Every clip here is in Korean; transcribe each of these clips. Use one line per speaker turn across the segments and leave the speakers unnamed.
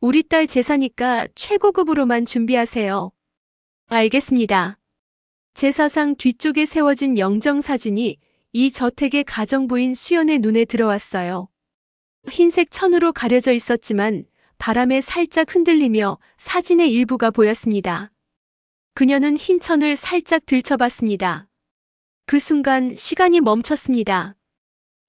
우리 딸 제사니까 최고급으로만 준비하세요. 알겠습니다. 제사상 뒤쪽에 세워진 영정사진이 이 저택의 가정부인 수연의 눈에 들어왔어요. 흰색 천으로 가려져 있었지만 바람에 살짝 흔들리며 사진의 일부가 보였습니다. 그녀는 흰 천을 살짝 들춰봤습니다. 그 순간 시간이 멈췄습니다.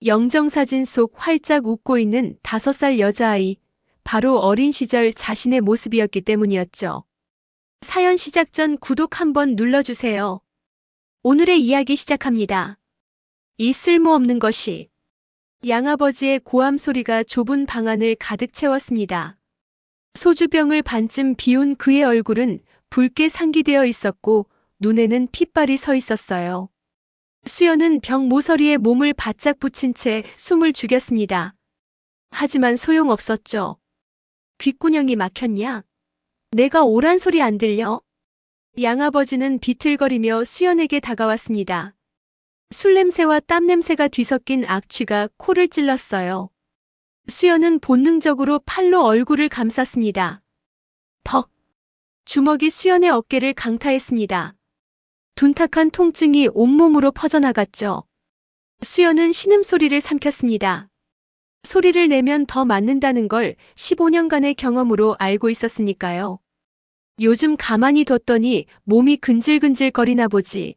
영정사진 속 활짝 웃고 있는 5살 여자아이, 바로 어린 시절 자신의 모습이었기 때문이었죠. 사연 시작 전 구독 한번 눌러주세요. 오늘의 이야기 시작합니다. 이 쓸모없는 것이. 양아버지의 고함 소리가 좁은 방 안을 가득 채웠습니다. 소주병을 반쯤 비운 그의 얼굴은 붉게 상기되어 있었고 눈에는 핏발이 서 있었어요. 수연은 병 모서리에 몸을 바짝 붙인 채 숨을 죽였습니다. 하지만 소용없었죠. 귓구녕이 막혔냐? 내가 오란 소리 안 들려? 양아버지는 비틀거리며 수연에게 다가왔습니다. 술 냄새와 땀 냄새가 뒤섞인 악취가 코를 찔렀어요. 수연은 본능적으로 팔로 얼굴을 감쌌습니다. 퍽! 주먹이 수연의 어깨를 강타했습니다. 둔탁한 통증이 온몸으로 퍼져나갔죠. 수연은 신음소리를 삼켰습니다. 소리를 내면 더 맞는다는 걸 15년간의 경험으로 알고 있었으니까요. 요즘 가만히 뒀더니 몸이 근질근질거리나 보지.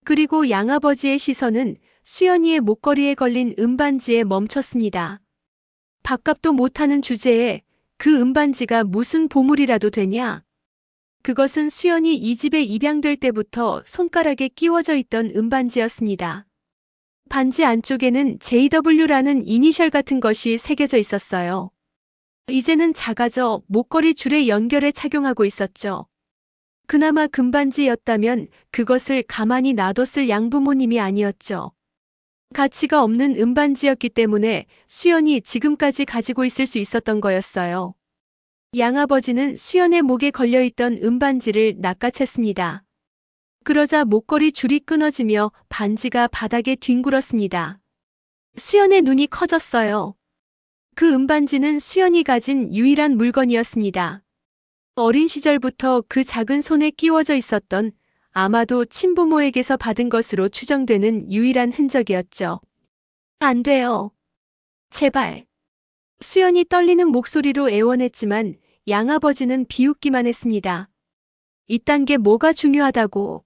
그리고 양아버지의 시선은 수연이의 목걸이에 걸린 은반지에 멈췄습니다. 밥값도 못하는 주제에 그 은반지가 무슨 보물이라도 되냐? 그것은 수연이 이 집에 입양될 때부터 손가락에 끼워져 있던 은반지였습니다. 반지 안쪽에는 JW라는 이니셜 같은 것이 새겨져 있었어요. 이제는 작아져 목걸이 줄에 연결해 착용하고 있었죠. 그나마 금반지였다면 그것을 가만히 놔뒀을 양부모님이 아니었죠. 가치가 없는 은반지였기 때문에 수연이 지금까지 가지고 있을 수 있었던 거였어요. 양아버지는 수연의 목에 걸려있던 은반지를 낚아챘습니다. 그러자 목걸이 줄이 끊어지며 반지가 바닥에 뒹굴었습니다. 수연의 눈이 커졌어요. 그 은반지는 수연이 가진 유일한 물건이었습니다. 어린 시절부터 그 작은 손에 끼워져 있었던, 아마도 친부모에게서 받은 것으로 추정되는 유일한 흔적이었죠. 안 돼요. 제발. 수연이 떨리는 목소리로 애원했지만 양아버지는 비웃기만 했습니다. 이딴 게 뭐가 중요하다고.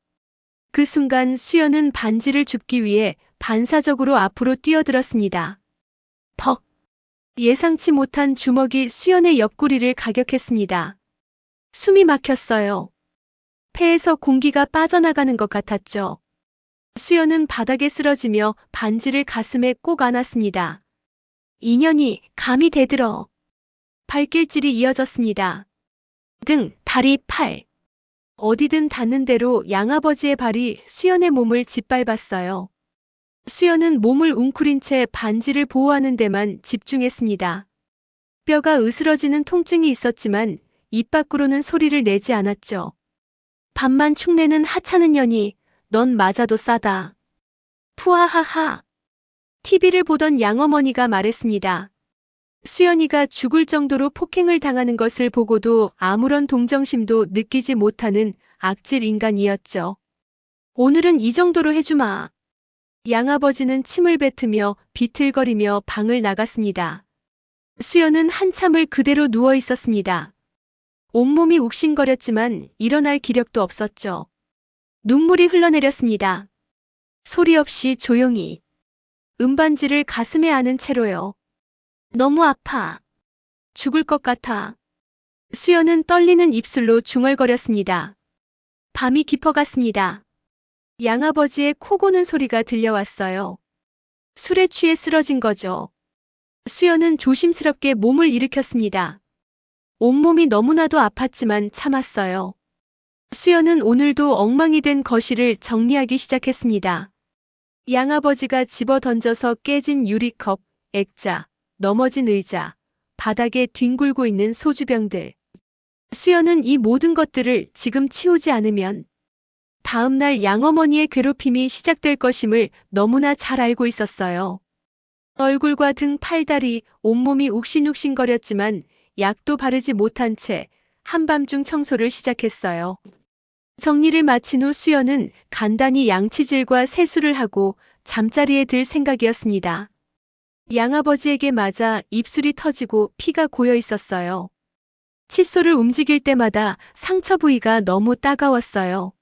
그 순간 수연은 반지를 줍기 위해 반사적으로 앞으로 뛰어들었습니다. 퍽! 예상치 못한 주먹이 수연의 옆구리를 가격했습니다. 숨이 막혔어요. 폐에서 공기가 빠져나가는 것 같았죠. 수연은 바닥에 쓰러지며 반지를 가슴에 꼭 안았습니다. 인연이 감히 대들어. 발길질이 이어졌습니다. 등, 다리, 팔. 어디든 닿는 대로 양아버지의 발이 수연의 몸을 짓밟았어요. 수연은 몸을 웅크린 채 반지를 보호하는 데만 집중했습니다. 뼈가 으스러지는 통증이 있었지만 입 밖으로는 소리를 내지 않았죠. 밥만 축내는 하찮은 년이, 넌 맞아도 싸다. 푸하하하. TV를 보던 양어머니가 말했습니다. 수연이가 죽을 정도로 폭행을 당하는 것을 보고도 아무런 동정심도 느끼지 못하는 악질 인간이었죠. 오늘은 이 정도로 해주마. 양아버지는 침을 뱉으며 비틀거리며 방을 나갔습니다. 수연은 한참을 그대로 누워 있었습니다. 온몸이 욱신거렸지만 일어날 기력도 없었죠. 눈물이 흘러내렸습니다. 소리 없이 조용히. 은반지를 가슴에 안은 채로요. 너무 아파. 죽을 것 같아. 수연은 떨리는 입술로 중얼거렸습니다. 밤이 깊어갔습니다. 양아버지의 코 고는 소리가 들려왔어요. 술에 취해 쓰러진 거죠. 수연은 조심스럽게 몸을 일으켰습니다. 온몸이 너무나도 아팠지만 참았어요. 수연은 오늘도 엉망이 된 거실을 정리하기 시작했습니다. 양아버지가 집어던져서 깨진 유리컵, 액자, 넘어진 의자, 바닥에 뒹굴고 있는 소주병들. 수연은 이 모든 것들을 지금 치우지 않으면 다음 날 양어머니의 괴롭힘이 시작될 것임을 너무나 잘 알고 있었어요. 얼굴과 등, 팔다리, 온몸이 욱신욱신거렸지만 약도 바르지 못한 채 한밤중 청소를 시작했어요. 정리를 마친 후 수연은 간단히 양치질과 세수를 하고 잠자리에 들 생각이었습니다. 양아버지에게 맞아 입술이 터지고 피가 고여 있었어요. 칫솔을 움직일 때마다 상처 부위가 너무 따가웠어요.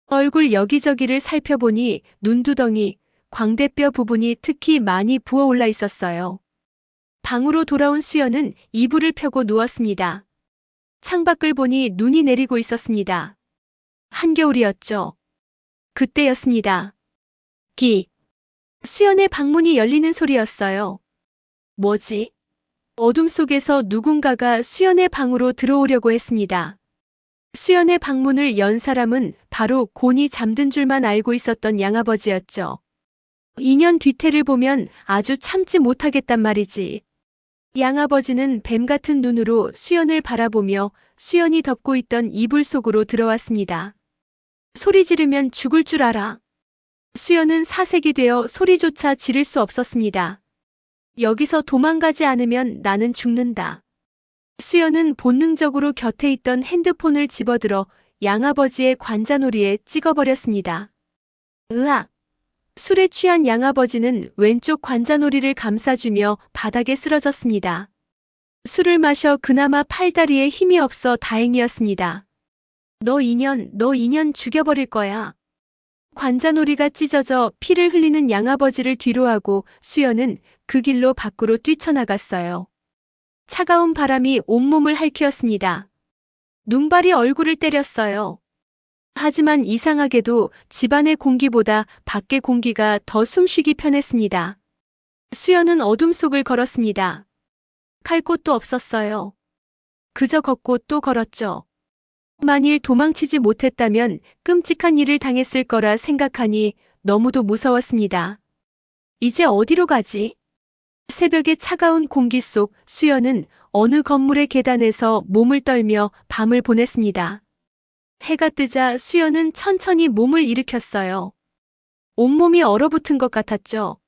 얼굴 여기저기를 살펴보니 눈두덩이, 광대뼈 부분이 특히 많이 부어올라 있었어요. 방으로 돌아온 수연은 이불을 펴고 누웠습니다. 창밖을 보니 눈이 내리고 있었습니다. 한겨울이었죠. 그때였습니다. 수연의 방문이 열리는 소리였어요. 뭐지? 어둠 속에서 누군가가 수연의 방으로 들어오려고 했습니다. 수연의 방문을 연 사람은 바로 곤히 잠든 줄만 알고 있었던 양아버지였죠. 2년 뒤태를 보면 아주 참지 못하겠단 말이지. 양아버지는 뱀 같은 눈으로 수연을 바라보며 수연이 덮고 있던 이불 속으로 들어왔습니다. 소리 지르면 죽을 줄 알아. 수연은 사색이 되어 소리조차 지를 수 없었습니다. 여기서 도망가지 않으면 나는 죽는다. 수연은 본능적으로 곁에 있던 핸드폰을 집어들어 양아버지의 관자놀이에 찍어버렸습니다. 으악! 술에 취한 양아버지는 왼쪽 관자놀이를 감싸주며 바닥에 쓰러졌습니다. 술을 마셔 그나마 팔다리에 힘이 없어 다행이었습니다. 너 인연 죽여버릴 거야. 관자놀이가 찢어져 피를 흘리는 양아버지를 뒤로하고 수연은 그 길로 밖으로 뛰쳐나갔어요. 차가운 바람이 온몸을 핥히었습니다. 눈발이 얼굴을 때렸어요. 하지만 이상하게도 집안의 공기보다 밖의 공기가 더 숨쉬기 편했습니다. 수연은 어둠 속을 걸었습니다. 갈 곳도 없었어요. 그저 걷고 또 걸었죠. 만일 도망치지 못했다면 끔찍한 일을 당했을 거라 생각하니 너무도 무서웠습니다. 이제 어디로 가지? 새벽의 차가운 공기 속 수연은 어느 건물의 계단에서 몸을 떨며 밤을 보냈습니다. 해가 뜨자 수연은 천천히 몸을 일으켰어요. 온몸이 얼어붙은 것 같았죠.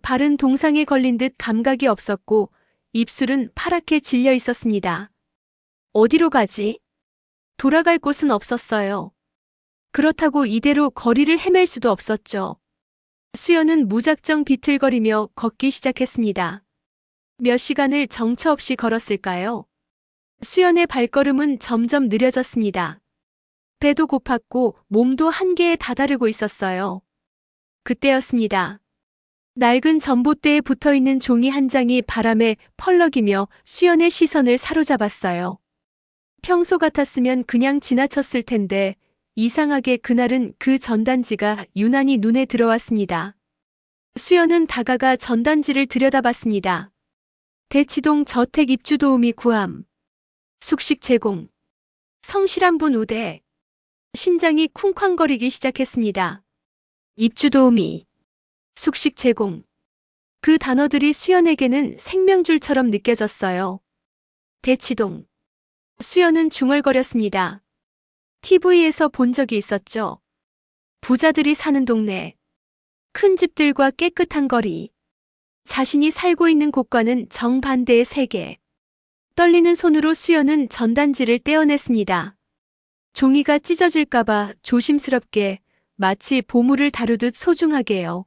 발은 동상에 걸린 듯 감각이 없었고 입술은 파랗게 질려 있었습니다. 어디로 가지? 돌아갈 곳은 없었어요. 그렇다고 이대로 거리를 헤맬 수도 없었죠. 수연은 무작정 비틀거리며 걷기 시작했습니다. 몇 시간을 정처 없이 걸었을까요? 수연의 발걸음은 점점 느려졌습니다. 배도 고팠고 몸도 한계에 다다르고 있었어요. 그때였습니다. 낡은 전봇대에 붙어있는 종이 한 장이 바람에 펄럭이며 수연의 시선을 사로잡았어요. 평소 같았으면 그냥 지나쳤을 텐데 이상하게 그날은 그 전단지가 유난히 눈에 들어왔습니다. 수연은 다가가 전단지를 들여다봤습니다. 대치동 저택 입주 도우미 구함. 숙식 제공. 성실한 분 우대. 심장이 쿵쾅거리기 시작했습니다. 입주 도우미. 숙식 제공. 그 단어들이 수연에게는 생명줄처럼 느껴졌어요. 대치동. 수연은 중얼거렸습니다. TV에서 본 적이 있었죠. 부자들이 사는 동네. 큰 집들과 깨끗한 거리. 자신이 살고 있는 곳과는 정반대의 세계. 떨리는 손으로 수연은 전단지를 떼어냈습니다. 종이가 찢어질까봐 조심스럽게 마치 보물을 다루듯 소중하게요.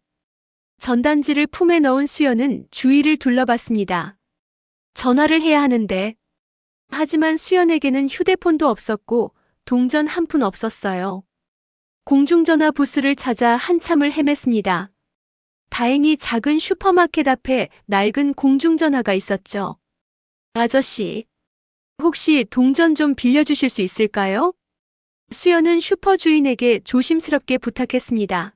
전단지를 품에 넣은 수연은 주위를 둘러봤습니다. 전화를 해야 하는데. 하지만 수연에게는 휴대폰도 없었고 동전 한 푼 없었어요. 공중전화 부스를 찾아 한참을 헤맸습니다. 다행히 작은 슈퍼마켓 앞에 낡은 공중전화가 있었죠. 아저씨, 혹시 동전 좀 빌려주실 수 있을까요? 수연은 슈퍼 주인에게 조심스럽게 부탁했습니다.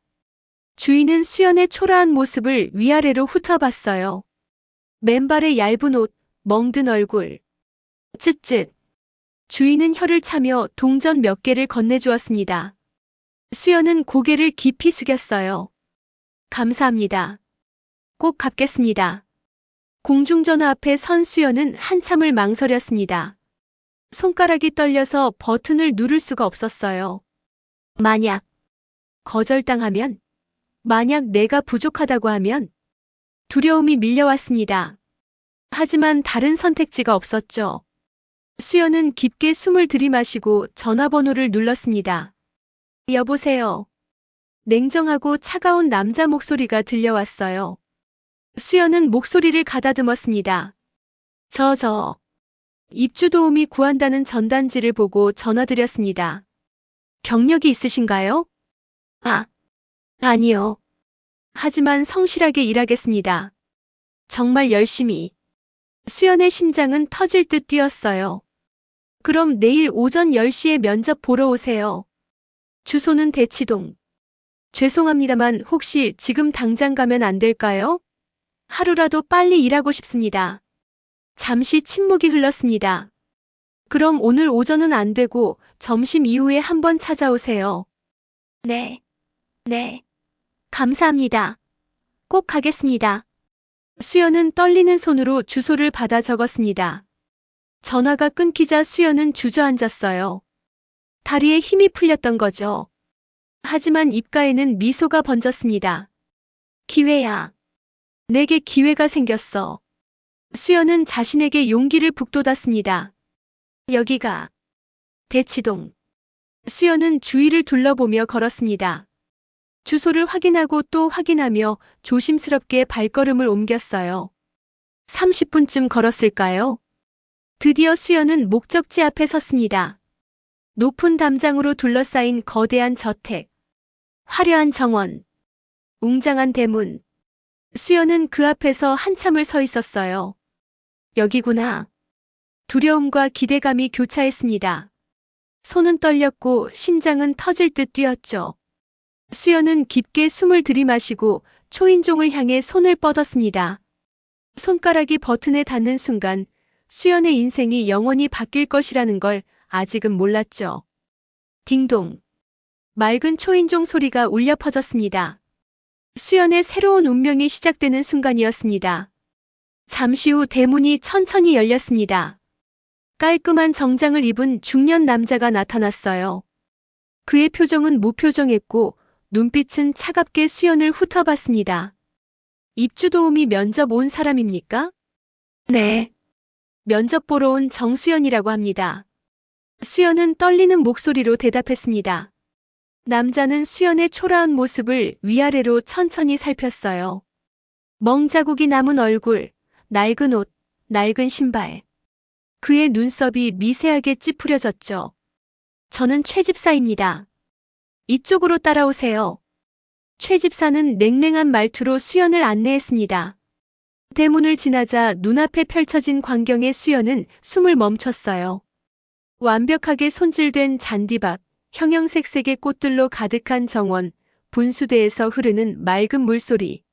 주인은 수연의 초라한 모습을 위아래로 훑어봤어요. 맨발의 얇은 옷, 멍든 얼굴. 쯧쯧. 주인은 혀를 차며 동전 몇 개를 건네주었습니다. 수연은 고개를 깊이 숙였어요. 감사합니다. 꼭 갚겠습니다. 공중전화 앞에 선 수연은 한참을 망설였습니다. 손가락이 떨려서 버튼을 누를 수가 없었어요. 만약 거절당하면? 만약 내가 부족하다고 하면? 두려움이 밀려왔습니다. 하지만 다른 선택지가 없었죠. 수연은 깊게 숨을 들이마시고 전화번호를 눌렀습니다. 여보세요. 냉정하고 차가운 남자 목소리가 들려왔어요. 수연은 목소리를 가다듬었습니다. 입주도우미 구한다는 전단지를 보고 전화드렸습니다. 경력이 있으신가요? 아니요. 하지만 성실하게 일하겠습니다. 정말 열심히. 수연의 심장은 터질 듯 뛰었어요. 그럼 내일 오전 10시에 면접 보러 오세요. 주소는 대치동. 죄송합니다만 혹시 지금 당장 가면 안 될까요? 하루라도 빨리 일하고 싶습니다. 잠시 침묵이 흘렀습니다. 그럼 오늘 오전은 안 되고 점심 이후에 한번 찾아오세요. 네. 감사합니다. 꼭 가겠습니다. 수연은 떨리는 손으로 주소를 받아 적었습니다. 전화가 끊기자 수연은 주저앉았어요. 다리에 힘이 풀렸던 거죠. 하지만 입가에는 미소가 번졌습니다. 기회야. 내게 기회가 생겼어. 수연은 자신에게 용기를 북돋았습니다. 여기가 대치동. 수연은 주위를 둘러보며 걸었습니다. 주소를 확인하고 또 확인하며 조심스럽게 발걸음을 옮겼어요. 30분쯤 걸었을까요? 드디어 수연은 목적지 앞에 섰습니다. 높은 담장으로 둘러싸인 거대한 저택, 화려한 정원, 웅장한 대문. 수연은 그 앞에서 한참을 서 있었어요. 여기구나. 두려움과 기대감이 교차했습니다. 손은 떨렸고 심장은 터질 듯 뛰었죠. 수연은 깊게 숨을 들이마시고 초인종을 향해 손을 뻗었습니다. 손가락이 버튼에 닿는 순간 수연의 인생이 영원히 바뀔 것이라는 걸 아직은 몰랐죠. 딩동. 맑은 초인종 소리가 울려 퍼졌습니다. 수연의 새로운 운명이 시작되는 순간이었습니다. 잠시 후 대문이 천천히 열렸습니다. 깔끔한 정장을 입은 중년 남자가 나타났어요. 그의 표정은 무표정했고 눈빛은 차갑게 수연을 훑어봤습니다. 입주도우미 면접 온 사람입니까? 네. 면접 보러 온 정수연이라고 합니다. 수연은 떨리는 목소리로 대답했습니다. 남자는 수연의 초라한 모습을 위아래로 천천히 살폈어요. 멍자국이 남은 얼굴, 낡은 옷, 낡은 신발. 그의 눈썹이 미세하게 찌푸려졌죠. 저는 최 집사입니다. 이쪽으로 따라오세요. 최 집사는 냉랭한 말투로 수연을 안내했습니다. 대문을 지나자 눈앞에 펼쳐진 광경에 수연은 숨을 멈췄어요. 완벽하게 손질된 잔디밭, 형형색색의 꽃들로 가득한 정원, 분수대에서 흐르는 맑은 물소리.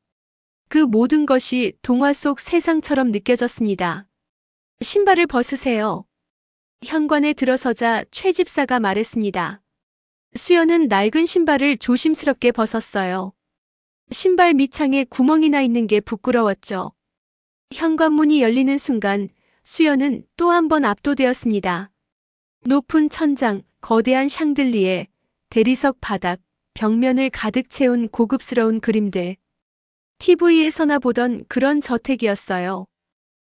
그 모든 것이 동화 속 세상처럼 느껴졌습니다. 신발을 벗으세요. 현관에 들어서자 최 집사가 말했습니다. 수연은 낡은 신발을 조심스럽게 벗었어요. 신발 밑창에 구멍이 나 있는 게 부끄러웠죠. 현관문이 열리는 순간 수연은 또 한 번 압도되었습니다. 높은 천장, 거대한 샹들리에, 대리석 바닥, 벽면을 가득 채운 고급스러운 그림들. TV에서나 보던 그런 저택이었어요.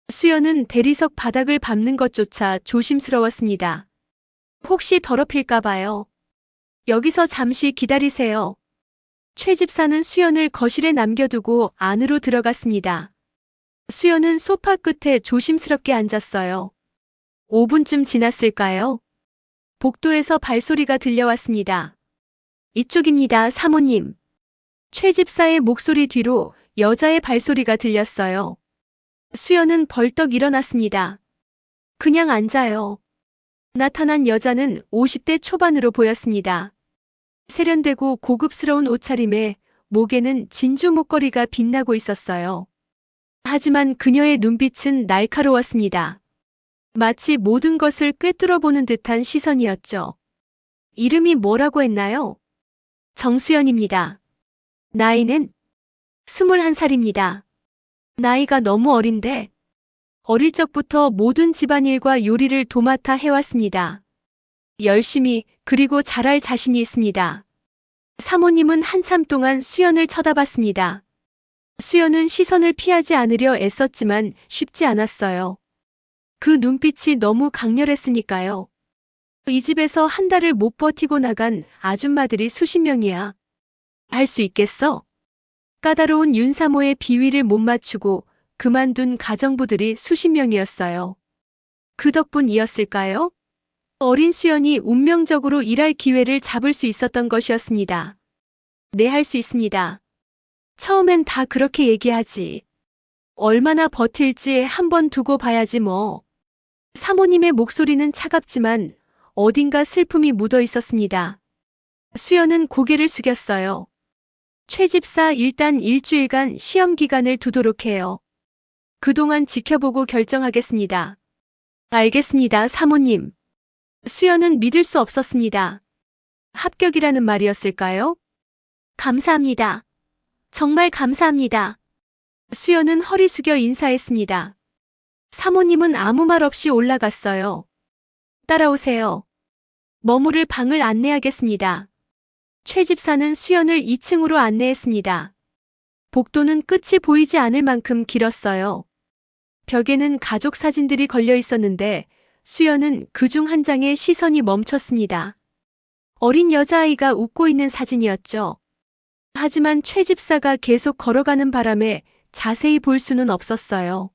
수연은 대리석 바닥을 밟는 것조차 조심스러웠습니다. 혹시 더럽힐까봐요. 여기서 잠시 기다리세요. 최 집사는 수연을 거실에 남겨두고 안으로 들어갔습니다. 수연은 소파 끝에 조심스럽게 앉았어요. 5분쯤 지났을까요? 복도에서 발소리가 들려왔습니다. 이쪽입니다, 사모님. 최 집사의 목소리 뒤로 여자의 발소리가 들렸어요. 수연은 벌떡 일어났습니다. 그냥 앉아요. 나타난 여자는 50대 초반으로 보였습니다. 세련되고 고급스러운 옷차림에 목에는 진주 목걸이가 빛나고 있었어요. 하지만 그녀의 눈빛은 날카로웠습니다. 마치 모든 것을 꿰뚫어보는 듯한 시선이었죠. 이름이 뭐라고 했나요? 정수연입니다. 나이는 21살입니다. 나이가 너무 어린데 어릴 적부터 모든 집안일과 요리를 도맡아 해왔습니다. 열심히 그리고 잘할 자신이 있습니다. 사모님은 한참 동안 수연을 쳐다봤습니다. 수연은 시선을 피하지 않으려 애썼지만 쉽지 않았어요. 그 눈빛이 너무 강렬했으니까요. 이 집에서 한 달을 못 버티고 나간 아줌마들이 수십 명이야. 할 수 있겠어? 까다로운 윤사모의 비위를 못 맞추고 그만둔 가정부들이 수십 명이었어요. 그 덕분이었을까요? 어린 수연이 운명적으로 일할 기회를 잡을 수 있었던 것이었습니다. 네, 할 수 있습니다. 처음엔 다 그렇게 얘기하지. 얼마나 버틸지 한번 두고 봐야지 뭐. 사모님의 목소리는 차갑지만 어딘가 슬픔이 묻어 있었습니다. 수연은 고개를 숙였어요. 최 집사, 일단 일주일간 시험 기간을 두도록 해요. 그동안 지켜보고 결정하겠습니다. 알겠습니다, 사모님. 수연은 믿을 수 없었습니다. 합격이라는 말이었을까요? 감사합니다. 정말 감사합니다. 수연은 허리 숙여 인사했습니다. 사모님은 아무 말 없이 올라갔어요. 따라오세요. 머무를 방을 안내하겠습니다. 최 집사는 수연을 2층으로 안내했습니다. 복도는 끝이 보이지 않을 만큼 길었어요. 벽에는 가족 사진들이 걸려 있었는데 수연은 그중 한 장에 시선이 멈췄습니다. 어린 여자아이가 웃고 있는 사진이었죠. 하지만 최 집사가 계속 걸어가는 바람에 자세히 볼 수는 없었어요.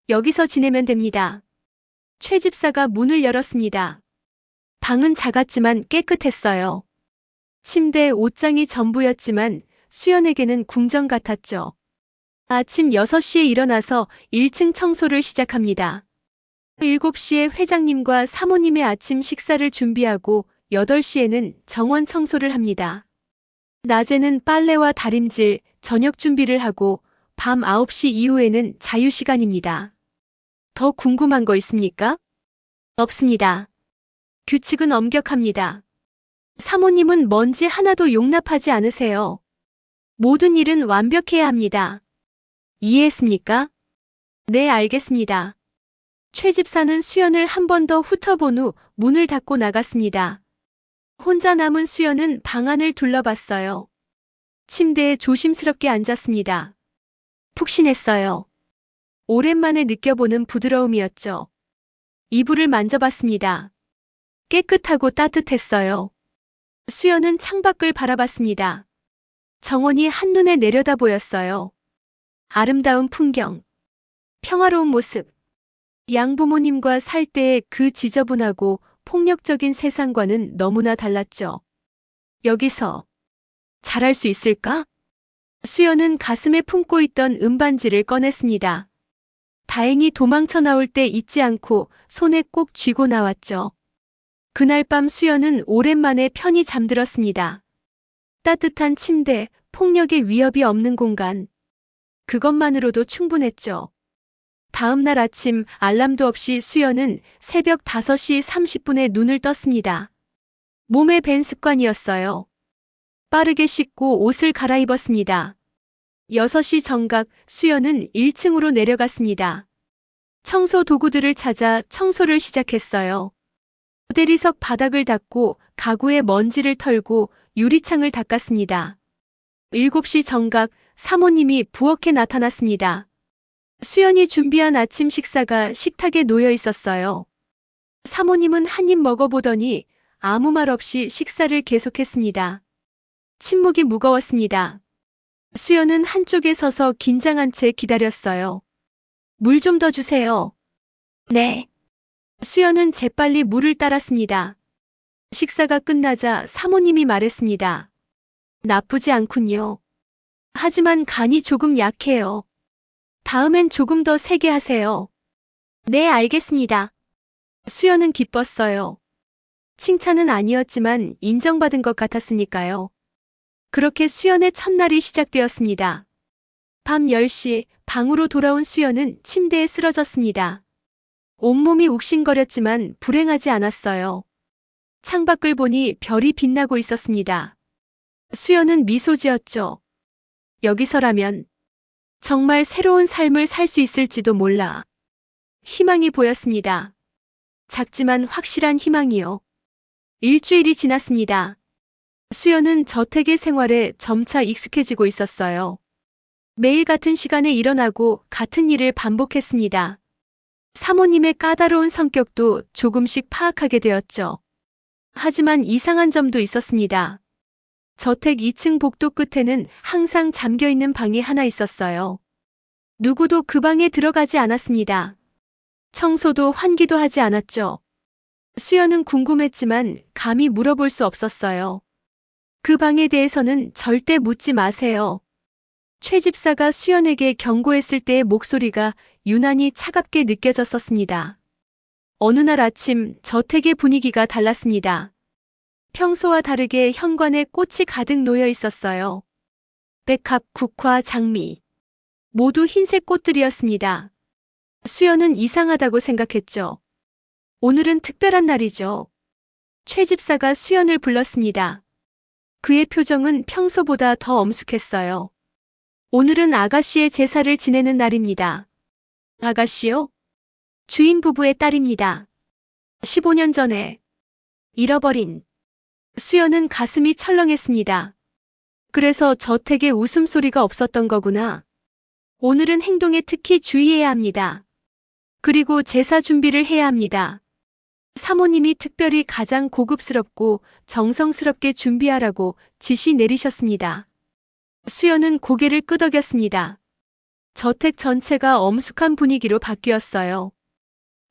여기서 지내면 됩니다. 최 집사가 문을 열었습니다. 방은 작았지만 깨끗했어요. 침대, 옷장이 전부였지만 수연에게는 궁전 같았죠. 아침 6시에 일어나서 1층 청소를 시작합니다. 7시에 회장님과 사모님의 아침 식사를 준비하고 8시에는 정원 청소를 합니다. 낮에는 빨래와 다림질, 저녁 준비를 하고 밤 9시 이후에는 자유시간입니다. 더 궁금한 거 있습니까? 없습니다. 규칙은 엄격합니다. 사모님은 먼지 하나도 용납하지 않으세요. 모든 일은 완벽해야 합니다. 이해했습니까? 네, 알겠습니다. 최 집사는 수연을 한 번 더 훑어본 후 문을 닫고 나갔습니다. 혼자 남은 수연은 방 안을 둘러봤어요. 침대에 조심스럽게 앉았습니다. 푹신했어요. 오랜만에 느껴보는 부드러움이었죠. 이불을 만져봤습니다. 깨끗하고 따뜻했어요. 수연은 창밖을 바라봤습니다. 정원이 한눈에 내려다 보였어요. 아름다운 풍경, 평화로운 모습. 양부모님과 살 때의 그 지저분하고 폭력적인 세상과는 너무나 달랐죠. 여기서 잘할 수 있을까? 수연은 가슴에 품고 있던 은반지를 꺼냈습니다. 다행히 도망쳐 나올 때 잊지 않고 손에 꼭 쥐고 나왔죠. 그날 밤 수연은 오랜만에 편히 잠들었습니다. 따뜻한 침대, 폭력의 위협이 없는 공간. 그것만으로도 충분했죠. 다음 날 아침 알람도 없이 수연은 새벽 5시 30분에 눈을 떴습니다. 몸에 밴 습관이었어요. 빠르게 씻고 옷을 갈아입었습니다. 6시 정각 수연은 1층으로 내려갔습니다. 청소 도구들을 찾아 청소를 시작했어요. 대리석 바닥을 닦고 가구의 먼지를 털고 유리창을 닦았습니다. 7시 정각 사모님이 부엌에 나타났습니다. 수연이 준비한 아침 식사가 식탁에 놓여 있었어요. 사모님은 한 입 먹어보더니 아무 말 없이 식사를 계속했습니다. 침묵이 무거웠습니다. 수연은 한쪽에 서서 긴장한 채 기다렸어요. 물 좀 더 주세요. 네. 수연은 재빨리 물을 따랐습니다. 식사가 끝나자 사모님이 말했습니다. 나쁘지 않군요. 하지만 간이 조금 약해요. 다음엔 조금 더 세게 하세요. 네, 알겠습니다. 수연은 기뻤어요. 칭찬은 아니었지만 인정받은 것 같았으니까요. 그렇게 수연의 첫날이 시작되었습니다. 밤 10시 방으로 돌아온 수연은 침대에 쓰러졌습니다. 온몸이 욱신거렸지만 불행하지 않았어요. 창밖을 보니 별이 빛나고 있었습니다. 수연은 미소 지었죠. 여기서라면 정말 새로운 삶을 살 수 있을지도 몰라. 희망이 보였습니다. 작지만 확실한 희망이요. 일주일이 지났습니다. 수연은 저택의 생활에 점차 익숙해지고 있었어요. 매일 같은 시간에 일어나고 같은 일을 반복했습니다. 사모님의 까다로운 성격도 조금씩 파악하게 되었죠. 하지만 이상한 점도 있었습니다. 저택 2층 복도 끝에는 항상 잠겨있는 방이 하나 있었어요. 누구도 그 방에 들어가지 않았습니다. 청소도 환기도 하지 않았죠. 수연은 궁금했지만 감히 물어볼 수 없었어요. 그 방에 대해서는 절대 묻지 마세요. 최 집사가 수연에게 경고했을 때의 목소리가 유난히 차갑게 느껴졌었습니다. 어느 날 아침 저택의 분위기가 달랐습니다. 평소와 다르게 현관에 꽃이 가득 놓여 있었어요. 백합, 국화, 장미. 모두 흰색 꽃들이었습니다. 수연은 이상하다고 생각했죠. 오늘은 특별한 날이죠. 최 집사가 수연을 불렀습니다. 그의 표정은 평소보다 더 엄숙했어요. 오늘은 아가씨의 제사를 지내는 날입니다. 아가씨요? 주인 부부의 딸입니다. 15년 전에 잃어버린. 수연은 가슴이 철렁했습니다. 그래서 저택에 웃음소리가 없었던 거구나. 오늘은 행동에 특히 주의해야 합니다. 그리고 제사 준비를 해야 합니다. 사모님이 특별히 가장 고급스럽고 정성스럽게 준비하라고 지시 내리셨습니다. 수연은 고개를 끄덕였습니다. 저택 전체가 엄숙한 분위기로 바뀌었어요.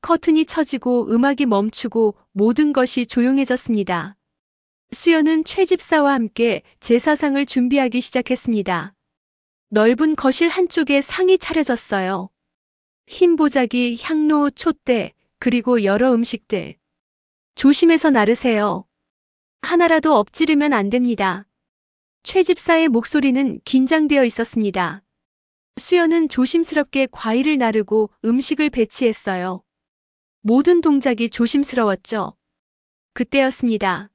커튼이 쳐지고 음악이 멈추고 모든 것이 조용해졌습니다. 수연은 최 집사와 함께 제사상을 준비하기 시작했습니다. 넓은 거실 한쪽에 상이 차려졌어요. 흰 보자기, 향로, 촛대, 그리고 여러 음식들. 조심해서 나르세요. 하나라도 엎지르면 안 됩니다. 최 집사의 목소리는 긴장되어 있었습니다. 수연은 조심스럽게 과일을 나르고 음식을 배치했어요. 모든 동작이 조심스러웠죠. 그때였습니다.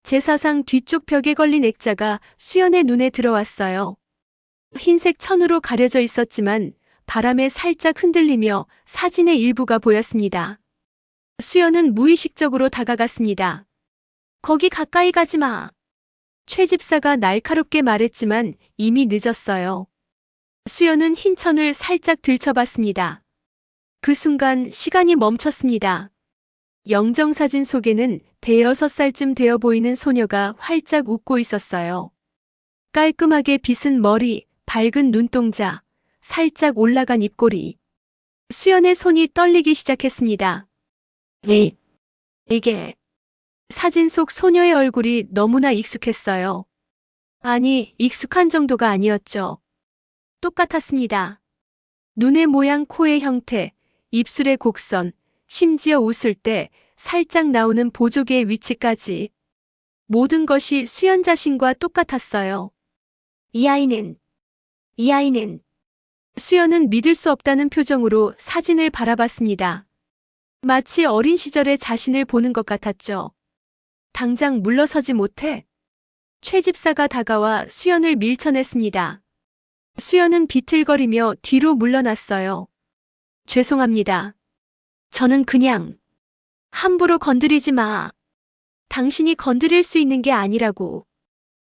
제사상 뒤쪽 벽에 걸린 액자가 수연의 눈에 들어왔어요. 흰색 천으로 가려져 있었지만 바람에 살짝 흔들리며 사진의 일부가 보였습니다. 수연은 무의식적으로 다가갔습니다. 거기 가까이 가지 마. 최 집사가 날카롭게 말했지만 이미 늦었어요. 수연은 흰 천을 살짝 들춰봤습니다. 그 순간 시간이 멈췄습니다. 영정사진 속에는 대여섯 살쯤 되어 보이는 소녀가 활짝 웃고 있었어요. 깔끔하게 빗은 머리, 밝은 눈동자, 살짝 올라간 입꼬리. 수연의 손이 떨리기 시작했습니다. 이게... 사진 속 소녀의 얼굴이 너무나 익숙했어요. 아니, 익숙한 정도가 아니었죠. 똑같았습니다. 눈의 모양, 코의 형태, 입술의 곡선, 심지어 웃을 때 살짝 나오는 보조개의 위치까지. 모든 것이 수연 자신과 똑같았어요. 이 아이는... 수연은 믿을 수 없다는 표정으로 사진을 바라봤습니다. 마치 어린 시절의 자신을 보는 것 같았죠. 당장 물러서지 못해. 최 집사가 다가와 수연을 밀쳐냈습니다. 수연은 비틀거리며 뒤로 물러났어요. 죄송합니다. 저는 그냥... 함부로 건드리지 마. 당신이 건드릴 수 있는 게 아니라고.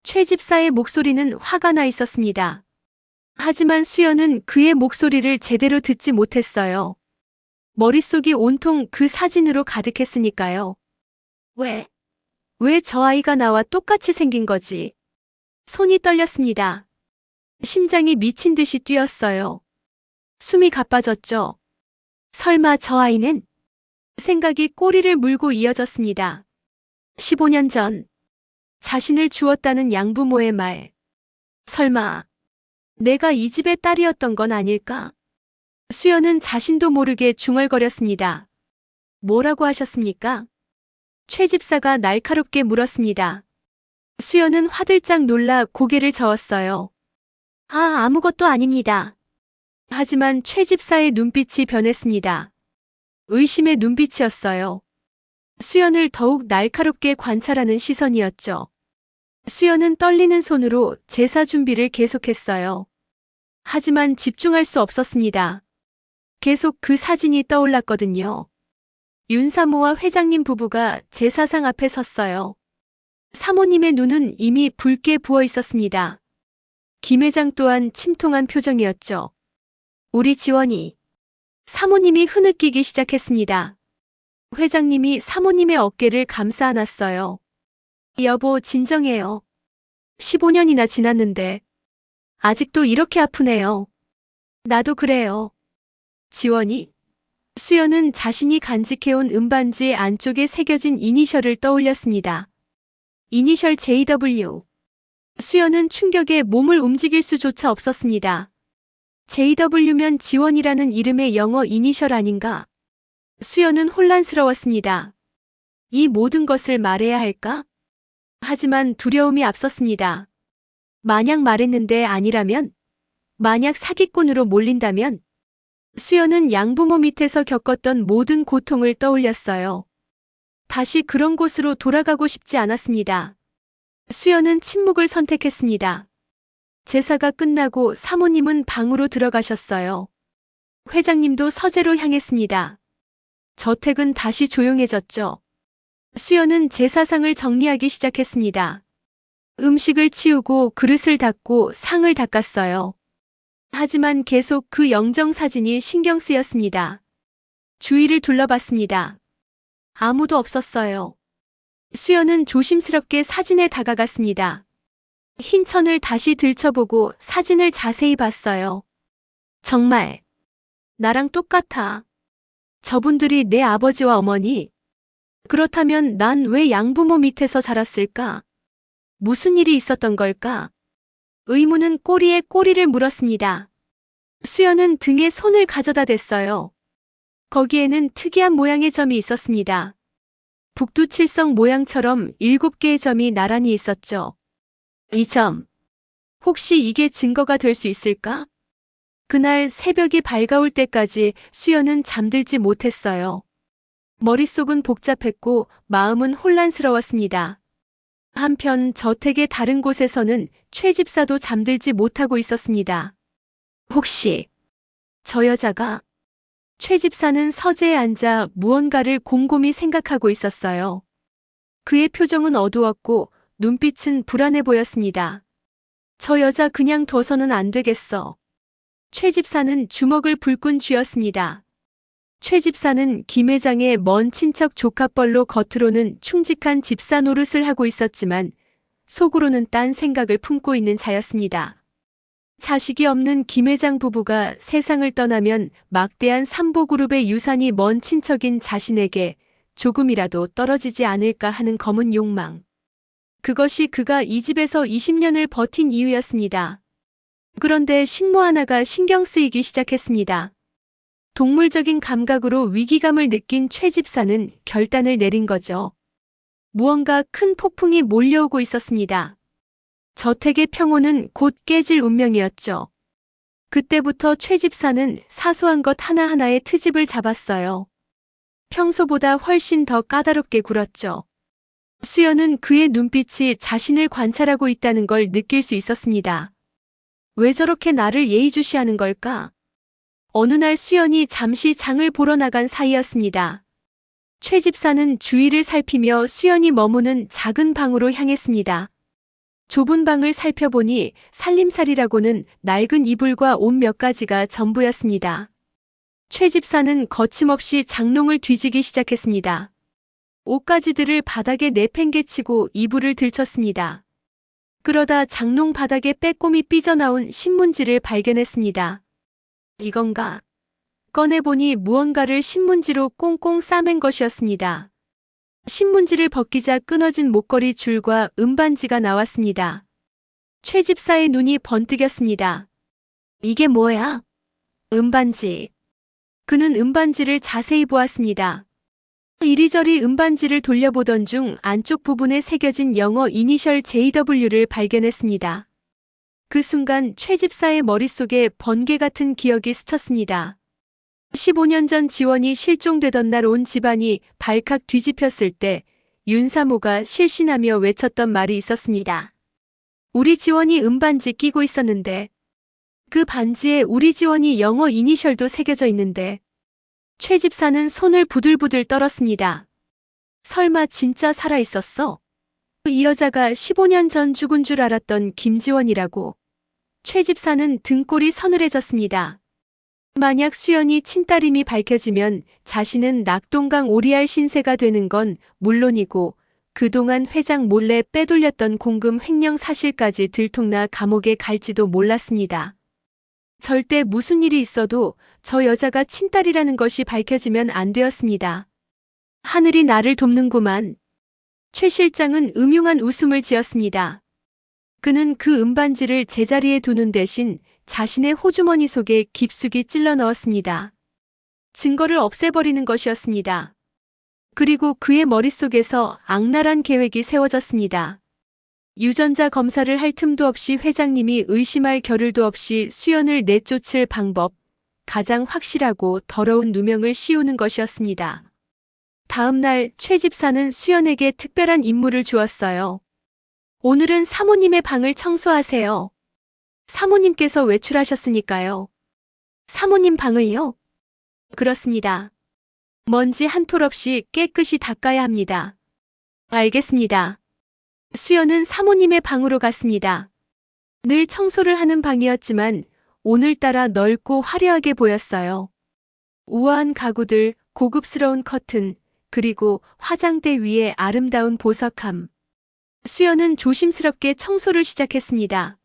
최 집사의 목소리는 화가 나 있었습니다. 하지만 수연은 그의 목소리를 제대로 듣지 못했어요. 머릿속이 온통 그 사진으로 가득했으니까요. 왜 저 아이가 나와 똑같이 생긴 거지? 손이 떨렸습니다. 심장이 미친 듯이 뛰었어요. 숨이 가빠졌죠. 설마 저 아이는? 생각이 꼬리를 물고 이어졌습니다. 15년 전 자신을 주었다는 양부모의 말. 설마 내가 이 집의 딸이었던 건 아닐까? 수연은 자신도 모르게 중얼거렸습니다. 뭐라고 하셨습니까? 최 집사가 날카롭게 물었습니다. 수연은 화들짝 놀라 고개를 저었어요. 아무것도 아닙니다. 하지만 최 집사의 눈빛이 변했습니다. 의심의 눈빛이었어요. 수연을 더욱 날카롭게 관찰하는 시선이었죠. 수연은 떨리는 손으로 제사 준비를 계속했어요. 하지만 집중할 수 없었습니다. 계속 그 사진이 떠올랐거든요. 윤사모와 회장님 부부가 제사상 앞에 섰어요. 사모님의 눈은 이미 붉게 부어 있었습니다. 김 회장 또한 침통한 표정이었죠. 우리 지원이. 사모님이 흐느끼기 시작했습니다. 회장님이 사모님의 어깨를 감싸 안았어요. 여보, 진정해요. 15년이나 지났는데 아직도 이렇게 아프네요. 나도 그래요. 지원이. 수연은 자신이 간직해온 은반지 안쪽에 새겨진 이니셜을 떠올렸습니다. 이니셜 JW. 수연은 충격에 몸을 움직일 수조차 없었습니다. JW면 지원이라는 이름의 영어 이니셜 아닌가? 수연은 혼란스러웠습니다. 이 모든 것을 말해야 할까? 하지만 두려움이 앞섰습니다. 만약 말했는데 아니라면? 만약 사기꾼으로 몰린다면? 수연은 양부모 밑에서 겪었던 모든 고통을 떠올렸어요. 다시 그런 곳으로 돌아가고 싶지 않았습니다. 수연은 침묵을 선택했습니다. 제사가 끝나고 사모님은 방으로 들어가셨어요. 회장님도 서재로 향했습니다. 저택은 다시 조용해졌죠. 수연은 제사상을 정리하기 시작했습니다. 음식을 치우고 그릇을 닦고 상을 닦았어요. 하지만 계속 그 영정사진이 신경 쓰였습니다. 주위를 둘러봤습니다. 아무도 없었어요. 수연은 조심스럽게 사진에 다가갔습니다. 흰 천을 다시 들춰보고 사진을 자세히 봤어요. 정말 나랑 똑같아. 저분들이 내 아버지와 어머니. 그렇다면 난 왜 양부모 밑에서 자랐을까? 무슨 일이 있었던 걸까? 의문은 꼬리에 꼬리를 물었습니다. 수연은 등에 손을 가져다 댔어요. 거기에는 특이한 모양의 점이 있었습니다. 북두칠성 모양처럼 7개의 점이 나란히 있었죠. 이 점. 혹시 이게 증거가 될 수 있을까? 그날 새벽이 밝아올 때까지 수연은 잠들지 못했어요. 머릿속은 복잡했고 마음은 혼란스러웠습니다. 한편 저택의 다른 곳에서는 최 집사도 잠들지 못하고 있었습니다. 혹시 저 여자가? 최 집사는 서재에 앉아 무언가를 곰곰이 생각하고 있었어요. 그의 표정은 어두웠고 눈빛은 불안해 보였습니다. 저 여자 그냥 둬서는 안 되겠어. 최 집사는 주먹을 불끈 쥐었습니다. 최 집사는 김 회장의 먼 친척 조카뻘로 겉으로는 충직한 집사 노릇을 하고 있었지만 속으로는 딴 생각을 품고 있는 자였습니다. 자식이 없는 김 회장 부부가 세상을 떠나면 막대한 삼보그룹의 유산이 먼 친척인 자신에게 조금이라도 떨어지지 않을까 하는 검은 욕망. 그것이 그가 이 집에서 20년을 버틴 이유였습니다. 그런데 식모 하나가 신경 쓰이기 시작했습니다. 동물적인 감각으로 위기감을 느낀 최 집사는 결단을 내린 거죠. 무언가 큰 폭풍이 몰려오고 있었습니다. 저택의 평온은 곧 깨질 운명이었죠. 그때부터 최 집사는 사소한 것 하나하나에 트집을 잡았어요. 평소보다 훨씬 더 까다롭게 굴었죠. 수연은 그의 눈빛이 자신을 관찰하고 있다는 걸 느낄 수 있었습니다. 왜 저렇게 나를 예의주시하는 걸까? 어느 날 수연이 잠시 장을 보러 나간 사이였습니다. 최 집사는 주위를 살피며 수연이 머무는 작은 방으로 향했습니다. 좁은 방을 살펴보니 살림살이라고는 낡은 이불과 옷 몇 가지가 전부였습니다. 최 집사는 거침없이 장롱을 뒤지기 시작했습니다. 옷가지들을 바닥에 내팽개치고 이불을 들쳤습니다. 그러다 장롱 바닥에 빼꼼히 삐져나온 신문지를 발견했습니다. 이건가? 꺼내보니 무언가를 신문지로 꽁꽁 싸맨 것이었습니다. 신문지를 벗기자 끊어진 목걸이 줄과 은반지가 나왔습니다. 최 집사의 눈이 번뜩였습니다. 이게 뭐야? 은반지. 그는 은반지를 자세히 보았습니다. 이리저리 은반지를 돌려보던 중 안쪽 부분에 새겨진 영어 이니셜 JW를 발견했습니다. 그 순간 최 집사의 머릿속에 번개 같은 기억이 스쳤습니다. 15년 전 지원이 실종되던 날 온 집안이 발칵 뒤집혔을 때 윤사모가 실신하며 외쳤던 말이 있었습니다. 우리 지원이 은반지 끼고 있었는데 그 반지에 우리 지원이 영어 이니셜도 새겨져 있는데 최 집사는 손을 부들부들 떨었습니다. 설마 진짜 살아있었어? 이 여자가 15년 전 죽은 줄 알았던 김지원이라고. 최 집사는 등골이 서늘해졌습니다. 만약 수연이 친딸임이 밝혀지면 자신은 낙동강 오리알 신세가 되는 건 물론이고 그동안 회장 몰래 빼돌렸던 공금 횡령 사실까지 들통나 감옥에 갈지도 몰랐습니다. 절대 무슨 일이 있어도 저 여자가 친딸이라는 것이 밝혀지면 안 되었습니다. 하늘이 나를 돕는구만. 최 실장은 음흉한 웃음을 지었습니다. 그는 그 은반지를 제자리에 두는 대신 자신의 호주머니 속에 깊숙이 찔러 넣었습니다. 증거를 없애버리는 것이었습니다. 그리고 그의 머릿속에서 악랄한 계획이 세워졌습니다. 유전자 검사를 할 틈도 없이 회장님이 의심할 겨를도 없이 수연을 내쫓을 방법, 가장 확실하고 더러운 누명을 씌우는 것이었습니다. 다음 날 최 집사는 수연에게 특별한 임무를 주었어요. 오늘은 사모님의 방을 청소하세요. 사모님께서 외출하셨으니까요. 사모님 방을요? 그렇습니다. 먼지 한 톨 없이 깨끗이 닦아야 합니다. 알겠습니다. 수연은 사모님의 방으로 갔습니다. 늘 청소를 하는 방이었지만 오늘따라 넓고 화려하게 보였어요. 우아한 가구들, 고급스러운 커튼, 그리고 화장대 위에 아름다운 보석함. 수연은 조심스럽게 청소를 시작했습니다.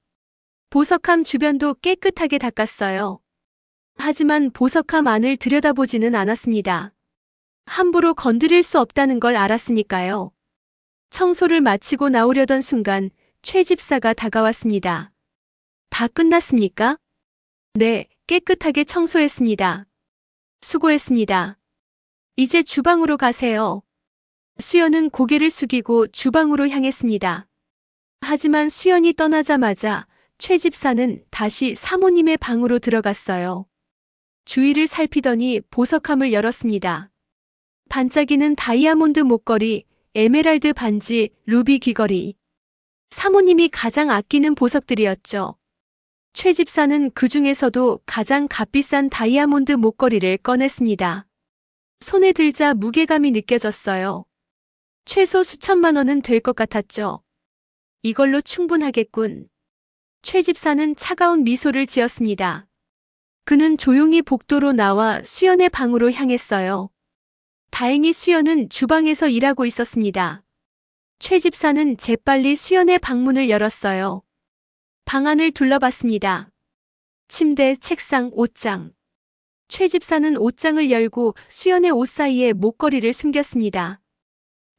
보석함 주변도 깨끗하게 닦았어요. 하지만 보석함 안을 들여다보지는 않았습니다. 함부로 건드릴 수 없다는 걸 알았으니까요. 청소를 마치고 나오려던 순간 최 집사가 다가왔습니다. 다 끝났습니까? 네, 깨끗하게 청소했습니다. 수고했습니다. 이제 주방으로 가세요. 수연은 고개를 숙이고 주방으로 향했습니다. 하지만 수연이 떠나자마자 최 집사는 다시 사모님의 방으로 들어갔어요. 주위를 살피더니 보석함을 열었습니다. 반짝이는 다이아몬드 목걸이, 에메랄드 반지, 루비 귀걸이. 사모님이 가장 아끼는 보석들이었죠. 최 집사는 그 중에서도 가장 값비싼 다이아몬드 목걸이를 꺼냈습니다. 손에 들자 무게감이 느껴졌어요. 최소 수천만 원은 될 것 같았죠. 이걸로 충분하겠군. 최 집사는 차가운 미소를 지었습니다. 그는 조용히 복도로 나와 수연의 방으로 향했어요. 다행히 수연은 주방에서 일하고 있었습니다. 최 집사는 재빨리 수연의 방문을 열었어요. 방 안을 둘러봤습니다. 침대, 책상, 옷장. 최 집사는 옷장을 열고 수연의 옷 사이에 목걸이를 숨겼습니다.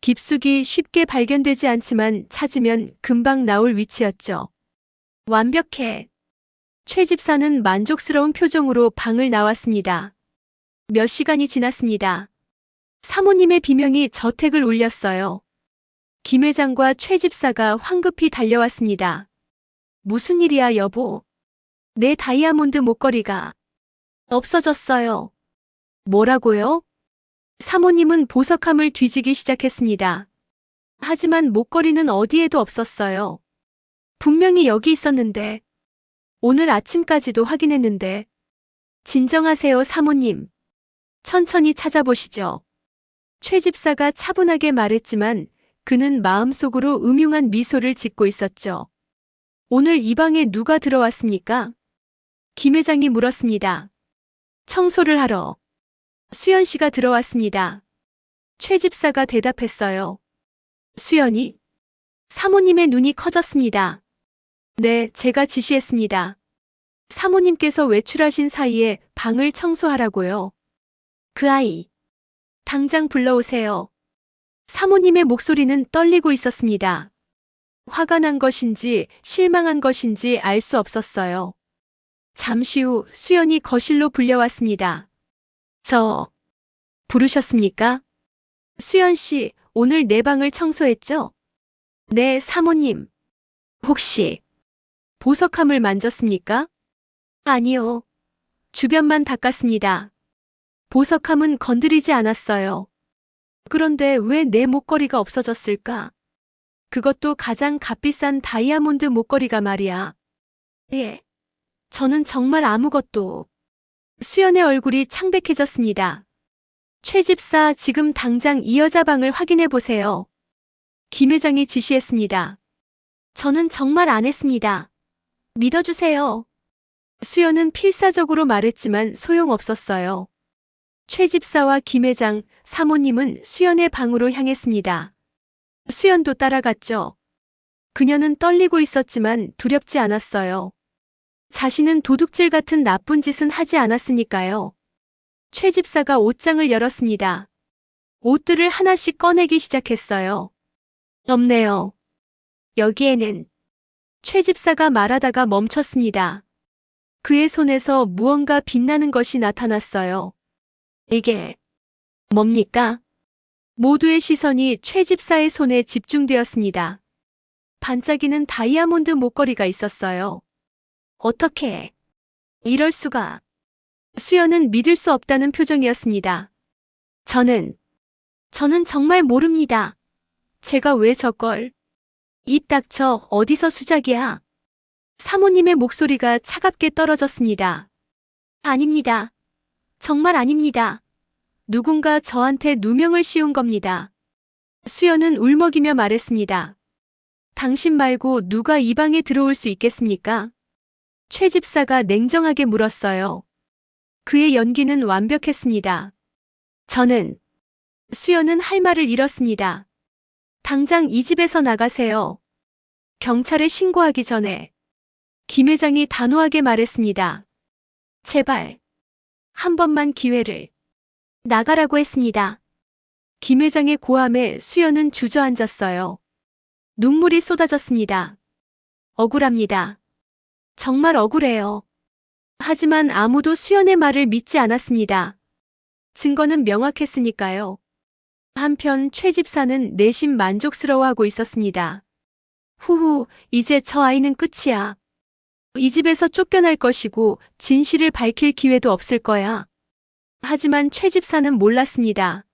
깊숙이 쉽게 발견되지 않지만 찾으면 금방 나올 위치였죠. 완벽해. 최 집사는 만족스러운 표정으로 방을 나왔습니다. 몇 시간이 지났습니다. 사모님의 비명이 저택을 울렸어요. 김 회장과 최 집사가 황급히 달려왔습니다. 무슨 일이야, 여보? 내 다이아몬드 목걸이가 없어졌어요. 뭐라고요? 사모님은 보석함을 뒤지기 시작했습니다. 하지만 목걸이는 어디에도 없었어요. 분명히 여기 있었는데. 오늘 아침까지도 확인했는데. 진정하세요, 사모님. 천천히 찾아보시죠. 최 집사가 차분하게 말했지만 그는 마음속으로 음흉한 미소를 짓고 있었죠. 오늘 이 방에 누가 들어왔습니까? 김 회장이 물었습니다. 청소를 하러 수연 씨가 들어왔습니다. 최 집사가 대답했어요. 수연이? 사모님의 눈이 커졌습니다. 네, 제가 지시했습니다. 사모님께서 외출하신 사이에 방을 청소하라고요. 그 아이, 당장 불러오세요. 사모님의 목소리는 떨리고 있었습니다. 화가 난 것인지 실망한 것인지 알 수 없었어요. 잠시 후 수연이 거실로 불려왔습니다. 부르셨습니까? 수연 씨, 오늘 내 방을 청소했죠? 네, 사모님. 혹시 보석함을 만졌습니까? 아니요. 주변만 닦았습니다. 보석함은 건드리지 않았어요. 그런데 왜 내 목걸이가 없어졌을까? 그것도 가장 값비싼 다이아몬드 목걸이가 말이야. 예. 저는 정말 아무것도. 수연의 얼굴이 창백해졌습니다. 최 집사, 지금 당장 이 여자 방을 확인해 보세요. 김 회장이 지시했습니다. 저는 정말 안 했습니다. 믿어주세요. 수연은 필사적으로 말했지만 소용없었어요. 최 집사와 김 회장, 사모님은 수연의 방으로 향했습니다. 수연도 따라갔죠. 그녀는 떨리고 있었지만 두렵지 않았어요. 자신은 도둑질 같은 나쁜 짓은 하지 않았으니까요. 최 집사가 옷장을 열었습니다. 옷들을 하나씩 꺼내기 시작했어요. 없네요. 여기에는 최 집사가 말하다가 멈췄습니다. 그의 손에서 무언가 빛나는 것이 나타났어요. 이게 뭡니까? 모두의 시선이 최 집사의 손에 집중되었습니다. 반짝이는 다이아몬드 목걸이가 있었어요. 어떻게? 이럴 수가. 수연은 믿을 수 없다는 표정이었습니다. 저는 정말 모릅니다. 제가 왜 저걸? 입 닥쳐, 어디서 수작이야? 사모님의 목소리가 차갑게 떨어졌습니다. 아닙니다. 정말 아닙니다. 누군가 저한테 누명을 씌운 겁니다. 수연은 울먹이며 말했습니다. 당신 말고 누가 이 방에 들어올 수 있겠습니까? 최 집사가 냉정하게 물었어요. 그의 연기는 완벽했습니다. 수연은 할 말을 잃었습니다. 당장 이 집에서 나가세요. 경찰에 신고하기 전에. 김 회장이 단호하게 말했습니다. 제발, 한 번만 기회를. 나가라고 했습니다. 김 회장의 고함에 수연은 주저앉았어요. 눈물이 쏟아졌습니다. 억울합니다. 정말 억울해요. 하지만 아무도 수연의 말을 믿지 않았습니다. 증거는 명확했으니까요. 한편 최 집사는 내심 만족스러워하고 있었습니다. 후후, 이제 저 아이는 끝이야. 이 집에서 쫓겨날 것이고 진실을 밝힐 기회도 없을 거야. 하지만 최 집사는 몰랐습니다.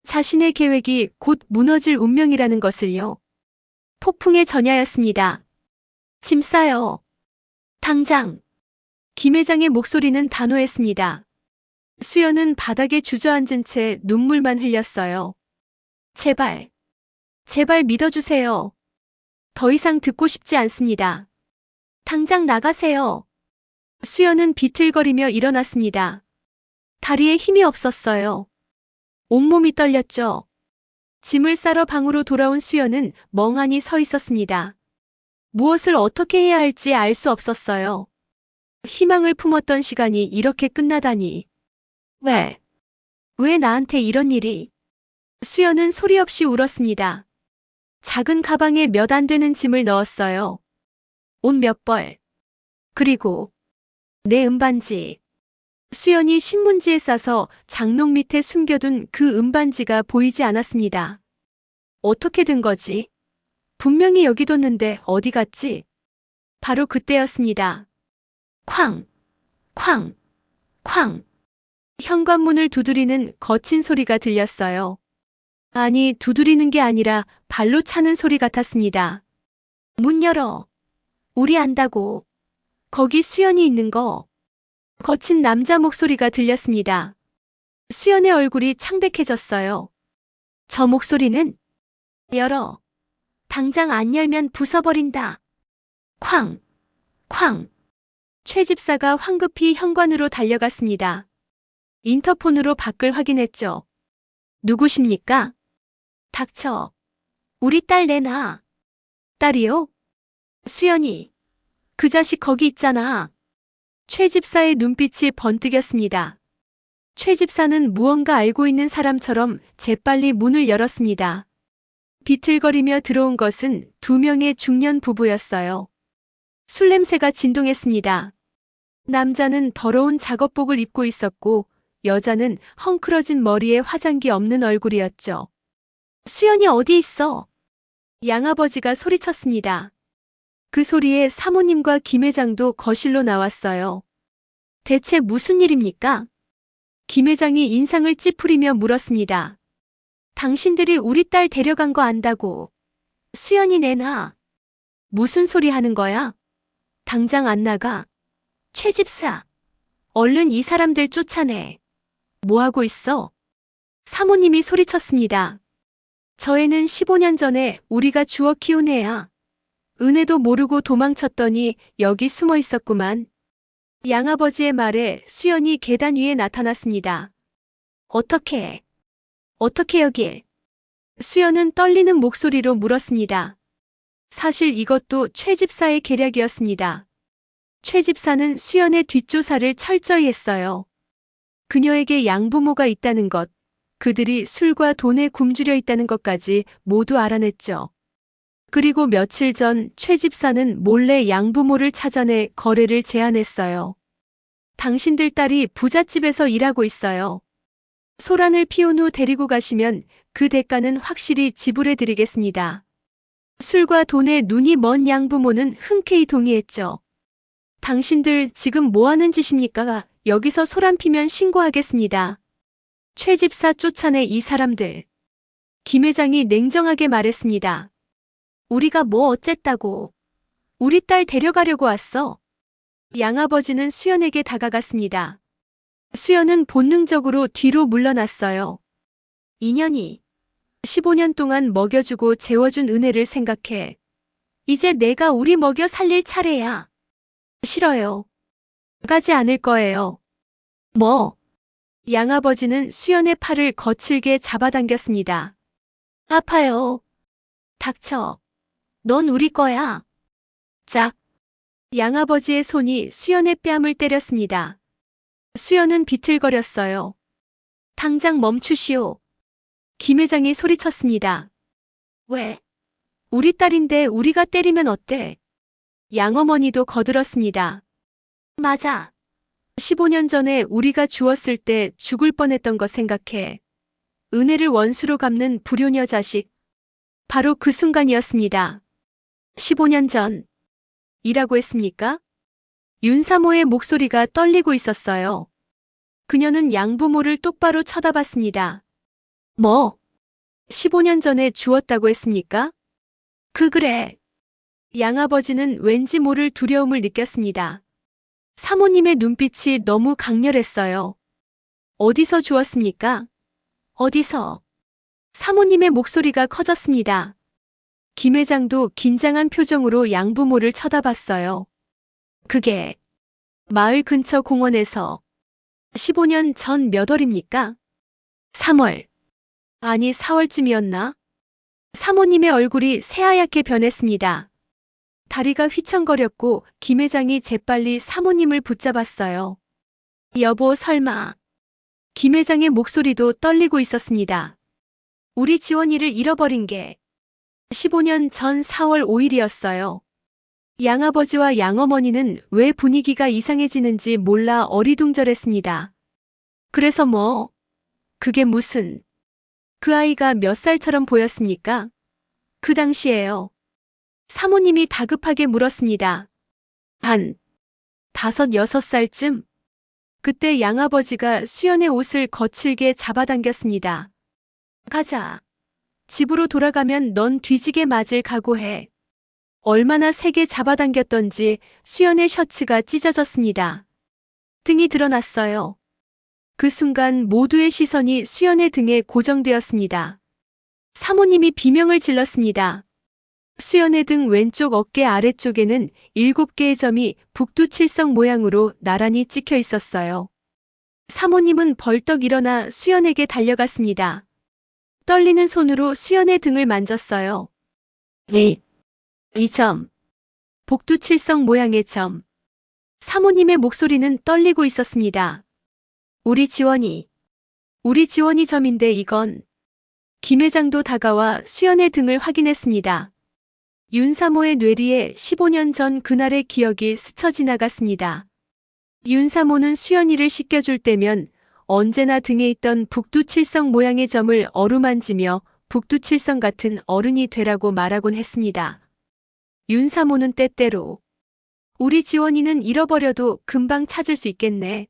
자신의 계획이 곧 무너질 운명이라는 것을요. 폭풍의 전야였습니다. 짐 싸요. 당장. 김 회장의 목소리는 단호했습니다. 수연은 바닥에 주저앉은 채 눈물만 흘렸어요. 제발, 제발 믿어주세요. 더 이상 듣고 싶지 않습니다. 당장 나가세요. 수연은 비틀거리며 일어났습니다. 다리에 힘이 없었어요. 온몸이 떨렸죠. 짐을 싸러 방으로 돌아온 수연은 멍하니 서 있었습니다. 무엇을 어떻게 해야 할지 알 수 없었어요. 희망을 품었던 시간이 이렇게 끝나다니. 왜 나한테 이런 일이? 수연은 소리 없이 울었습니다. 작은 가방에 몇 안 되는 짐을 넣었어요. 옷 몇 벌. 그리고 내 은반지. 수연이 신문지에 싸서 장롱 밑에 숨겨둔 그 은반지가 보이지 않았습니다. 어떻게 된 거지? 분명히 여기 뒀는데 어디 갔지? 바로 그때였습니다. 쾅! 쾅! 쾅! 현관문을 두드리는 거친 소리가 들렸어요. 아니, 두드리는 게 아니라 발로 차는 소리 같았습니다. 문 열어. 우리 안다고. 거기 수연이 있는 거. 거친 남자 목소리가 들렸습니다. 수연의 얼굴이 창백해졌어요. 저 목소리는? 열어. 당장 안 열면 부숴버린다. 쾅! 쾅! 최 집사가 황급히 현관으로 달려갔습니다. 인터폰으로 밖을 확인했죠. 누구십니까? 닥쳐. 우리 딸 내놔. 딸이요? 수연이. 그 자식 거기 있잖아. 최 집사의 눈빛이 번뜩였습니다. 최 집사는 무언가 알고 있는 사람처럼 재빨리 문을 열었습니다. 비틀거리며 들어온 것은 2명의 중년 부부였어요. 술 냄새가 진동했습니다. 남자는 더러운 작업복을 입고 있었고 여자는 헝클어진 머리에 화장기 없는 얼굴이었죠. 수연이 어디 있어? 양아버지가 소리쳤습니다. 그 소리에 사모님과 김 회장도 거실로 나왔어요. 대체 무슨 일입니까? 김 회장이 인상을 찌푸리며 물었습니다. 당신들이 우리 딸 데려간 거 안다고. 수연이 내놔. 무슨 소리 하는 거야? 당장 안 나가. 최 집사. 얼른 이 사람들 쫓아내. 뭐 하고 있어? 사모님이 소리쳤습니다. 저 애는 15년 전에 우리가 주워 키운 애야. 은혜도 모르고 도망쳤더니 여기 숨어 있었구만. 양아버지의 말에 수연이 계단 위에 나타났습니다. 어떻게 여길? 수연은 떨리는 목소리로 물었습니다. 사실 이것도 최 집사의 계략이었습니다. 최 집사는 수연의 뒷조사를 철저히 했어요. 그녀에게 양부모가 있다는 것, 그들이 술과 돈에 굶주려 있다는 것까지 모두 알아냈죠. 그리고 며칠 전 최 집사는 몰래 양부모를 찾아내 거래를 제안했어요. 당신들 딸이 부잣집에서 일하고 있어요. 소란을 피운 후 데리고 가시면 그 대가는 확실히 지불해 드리겠습니다. 술과 돈에 눈이 먼 양부모는 흔쾌히 동의했죠. 당신들 지금 뭐 하는 짓입니까? 여기서 소란 피면 신고하겠습니다. 최 집사 쫓아내 이 사람들. 김 회장이 냉정하게 말했습니다. 우리가 뭐 어쨌다고. 우리 딸 데려가려고 왔어. 양아버지는 수연에게 다가갔습니다. 수연은 본능적으로 뒤로 물러났어요. 인연이 15년 동안 먹여주고 재워준 은혜를 생각해. 이제 내가 우리 먹여 살릴 차례야. 싫어요. 가지 않을 거예요. 뭐? 양아버지는 수연의 팔을 거칠게 잡아당겼습니다. 아파요. 닥쳐. 넌 우리 거야. 짝. 양아버지의 손이 수연의 뺨을 때렸습니다. 수연은 비틀거렸어요. 당장 멈추시오. 김 회장이 소리쳤습니다. 왜? 우리 딸인데 우리가 때리면 어때? 양어머니도 거들었습니다. 맞아. 15년 전에 우리가 죽었을 때 죽을 뻔했던 거 생각해. 은혜를 원수로 갚는 불효녀 자식. 바로 그 순간이었습니다. 15년 전. 이라고 했습니까? 윤사모의 목소리가 떨리고 있었어요. 그녀는 양부모를 똑바로 쳐다봤습니다. 뭐? 15년 전에 주었다고 했습니까? 그래. 양아버지는 왠지 모를 두려움을 느꼈습니다. 사모님의 눈빛이 너무 강렬했어요. 어디서 주었습니까? 어디서? 사모님의 목소리가 커졌습니다. 김 회장도 긴장한 표정으로 양부모를 쳐다봤어요. 그게 마을 근처 공원에서 15년 전 몇 월입니까? 3월. 아니 4월쯤이었나? 사모님의 얼굴이 새하얗게 변했습니다. 다리가 휘청거렸고 김 회장이 재빨리 사모님을 붙잡았어요. 여보 설마. 김 회장의 목소리도 떨리고 있었습니다. 우리 지원이를 잃어버린 게 15년 전 4월 5일이었어요. 양아버지와 양어머니는 왜 분위기가 이상해지는지 몰라 어리둥절했습니다. 그래서 뭐? 그게 무슨? 그 아이가 몇 살처럼 보였습니까? 그 당시에요. 사모님이 다급하게 물었습니다. 한 5, 6살쯤? 그때 양아버지가 수연의 옷을 거칠게 잡아당겼습니다. 가자. 집으로 돌아가면 넌 뒤지게 맞을 각오해. 얼마나 세게 잡아당겼던지 수연의 셔츠가 찢어졌습니다. 등이 드러났어요. 그 순간 모두의 시선이 수연의 등에 고정되었습니다. 사모님이 비명을 질렀습니다. 수연의 등 왼쪽 어깨 아래쪽에는 7개의 점이 북두칠성 모양으로 나란히 찍혀 있었어요. 사모님은 벌떡 일어나 수연에게 달려갔습니다. 떨리는 손으로 수연의 등을 만졌어요. 이 점. 복두칠성 모양의 점. 사모님의 목소리는 떨리고 있었습니다. 우리 지원이 점인데 이건. 김 회장도 다가와 수연의 등을 확인했습니다. 윤사모의 뇌리에 15년 전 그날의 기억이 스쳐 지나갔습니다. 윤사모는 수연이를 씻겨줄 때면 언제나 등에 있던 북두칠성 모양의 점을 어루만지며 북두칠성 같은 어른이 되라고 말하곤 했습니다. 윤사모는 때때로 우리 지원이는 잃어버려도 금방 찾을 수 있겠네.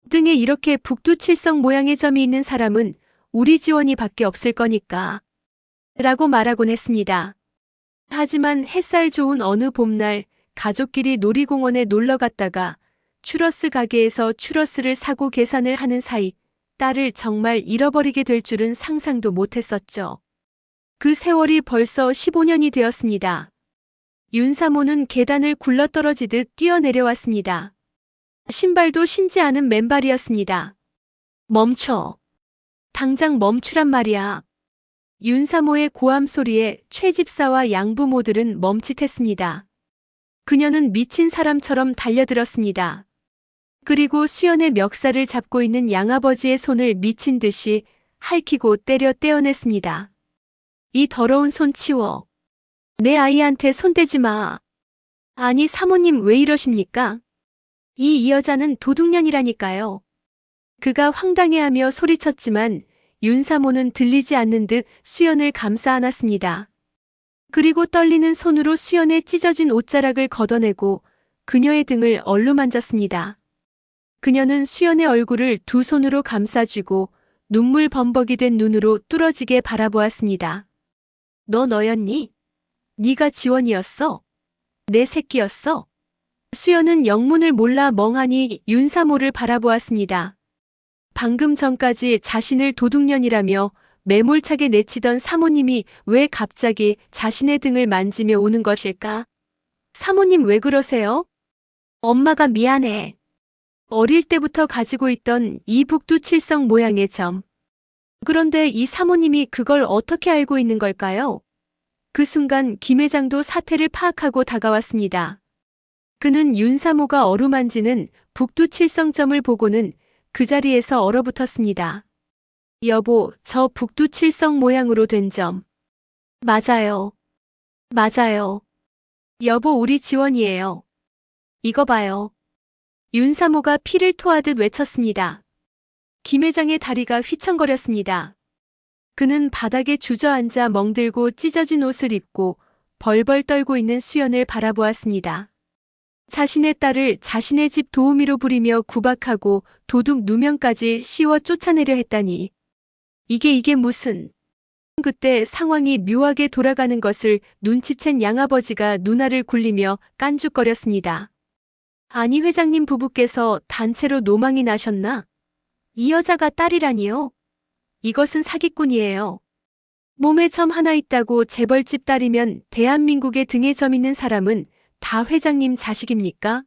등에 이렇게 북두칠성 모양의 점이 있는 사람은 우리 지원이밖에 없을 거니까. 라고 말하곤 했습니다. 하지만 햇살 좋은 어느 봄날 가족끼리 놀이공원에 놀러 갔다가 추러스 가게에서 추러스를 사고 계산을 하는 사이 딸을 정말 잃어버리게 될 줄은 상상도 못했었죠. 그 세월이 벌써 15년이 되었습니다. 윤사모는 계단을 굴러떨어지듯 뛰어내려왔습니다. 신발도 신지 않은 맨발이었습니다. 멈춰. 당장 멈추란 말이야. 윤사모의 고함 소리에 최 집사와 양부모들은 멈칫했습니다. 그녀는 미친 사람처럼 달려들었습니다. 그리고 수연의 멱살을 잡고 있는 양아버지의 손을 미친 듯이 핥히고 때려 떼어냈습니다. 이 더러운 손 치워. 내 아이한테 손대지 마. 아니 사모님 왜 이러십니까? 이 여자는 도둑년이라니까요. 그가 황당해하며 소리쳤지만 윤사모는 들리지 않는 듯 수연을 감싸 안았습니다. 그리고 떨리는 손으로 수연의 찢어진 옷자락을 걷어내고 그녀의 등을 얼루만졌습니다. 그녀는 수연의 얼굴을 두 손으로 감싸쥐고 눈물 범벅이 된 눈으로 뚫어지게 바라보았습니다. 너 너였니? 네가 지원이었어? 내 새끼였어? 수연은 영문을 몰라 멍하니 윤사모를 바라보았습니다. 방금 전까지 자신을 도둑년이라며 매몰차게 내치던 사모님이 왜 갑자기 자신의 등을 만지며 우는 것일까? 사모님 왜 그러세요? 엄마가 미안해. 어릴 때부터 가지고 있던 이 북두칠성 모양의 점. 그런데 이 사모님이 그걸 어떻게 알고 있는 걸까요? 그 순간 김 회장도 사태를 파악하고 다가왔습니다. 그는 윤사모가 어루만지는 북두칠성점을 보고는 그 자리에서 얼어붙었습니다. 여보, 저 북두칠성 모양으로 된 점. 맞아요. 맞아요. 여보, 우리 지원이에요. 이거 봐요. 윤사모가 피를 토하듯 외쳤습니다. 김 회장의 다리가 휘청거렸습니다. 그는 바닥에 주저앉아 멍들고 찢어진 옷을 입고 벌벌 떨고 있는 수연을 바라보았습니다. 자신의 딸을 자신의 집 도우미로 부리며 구박하고 도둑 누명까지 씌워 쫓아내려 했다니. 이게 무슨. 그때 상황이 묘하게 돌아가는 것을 눈치챈 양아버지가 누나를 굴리며 깐죽거렸습니다. 아니 회장님 부부께서 단체로 노망이 나셨나? 이 여자가 딸이라니요? 이것은 사기꾼이에요. 몸에 점 하나 있다고 재벌집 딸이면 대한민국의 등에 점 있는 사람은 다 회장님 자식입니까?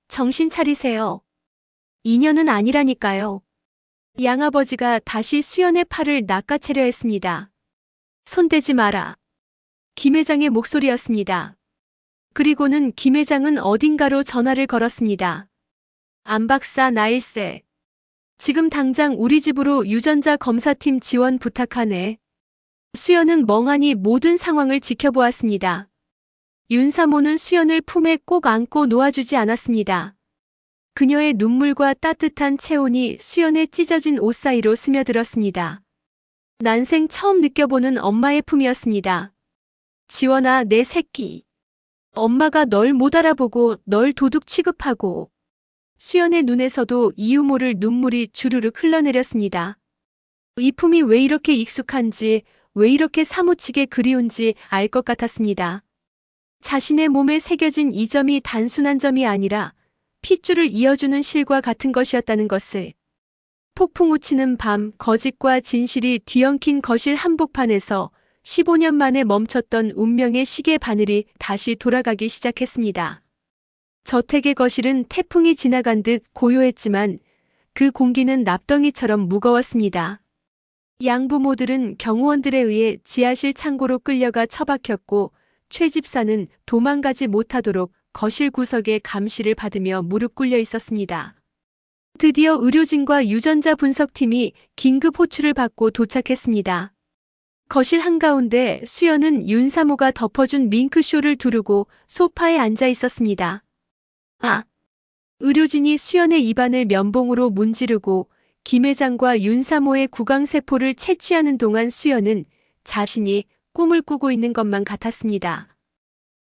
정신 차리세요. 인연은 아니라니까요. 양아버지가 다시 수연의 팔을 낚아채려 했습니다. 손대지 마라. 김 회장의 목소리였습니다. 그리고는 김 회장은 어딘가로 전화를 걸었습니다. 안 박사 나일세. 지금 당장 우리 집으로 유전자 검사팀 지원 부탁하네. 수연은 멍하니 모든 상황을 지켜보았습니다. 윤사모는 수연을 품에 꼭 안고 놓아주지 않았습니다. 그녀의 눈물과 따뜻한 체온이 수연의 찢어진 옷 사이로 스며들었습니다. 난생 처음 느껴보는 엄마의 품이었습니다. 지원아, 내 새끼. 엄마가 널 못 알아보고 널 도둑 취급하고. 수연의 눈에서도 이유 모를 눈물이 주르륵 흘러내렸습니다. 이 품이 왜 이렇게 익숙한지, 왜 이렇게 사무치게 그리운지 알 것 같았습니다. 자신의 몸에 새겨진 이 점이 단순한 점이 아니라 핏줄을 이어주는 실과 같은 것이었다는 것을. 폭풍 우치는 밤, 거짓과 진실이 뒤엉킨 거실 한복판에서 15년 만에 멈췄던 운명의 시계 바늘이 다시 돌아가기 시작했습니다. 저택의 거실은 태풍이 지나간 듯 고요했지만 그 공기는 납덩이처럼 무거웠습니다. 양부모들은 경호원들에 의해 지하실 창고로 끌려가 처박혔고 최 집사는 도망가지 못하도록 거실 구석에 감시를 받으며 무릎 꿇려 있었습니다. 드디어 의료진과 유전자 분석팀이 긴급 호출을 받고 도착했습니다. 거실 한가운데 수연은 윤사모가 덮어준 밍크쇼를 두르고 소파에 앉아 있었습니다. 의료진이 수연의 입안을 면봉으로 문지르고 김 회장과 윤사모의 구강세포를 채취하는 동안 수연은 자신이 꿈을 꾸고 있는 것만 같았습니다.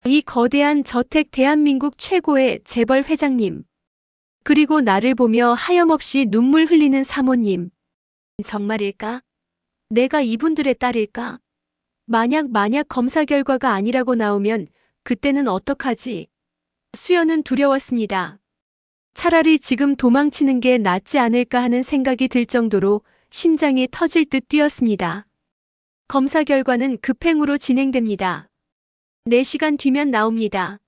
이 거대한 저택 대한민국 최고의 재벌 회장님. 그리고 나를 보며 하염없이 눈물 흘리는 사모님. 정말일까? 내가 이분들의 딸일까? 만약 검사 결과가 아니라고 나오면 그때는 어떡하지? 수연은 두려웠습니다. 차라리 지금 도망치는 게 낫지 않을까 하는 생각이 들 정도로 심장이 터질 듯 뛰었습니다. 검사 결과는 급행으로 진행됩니다. 4시간 뒤면 나옵니다.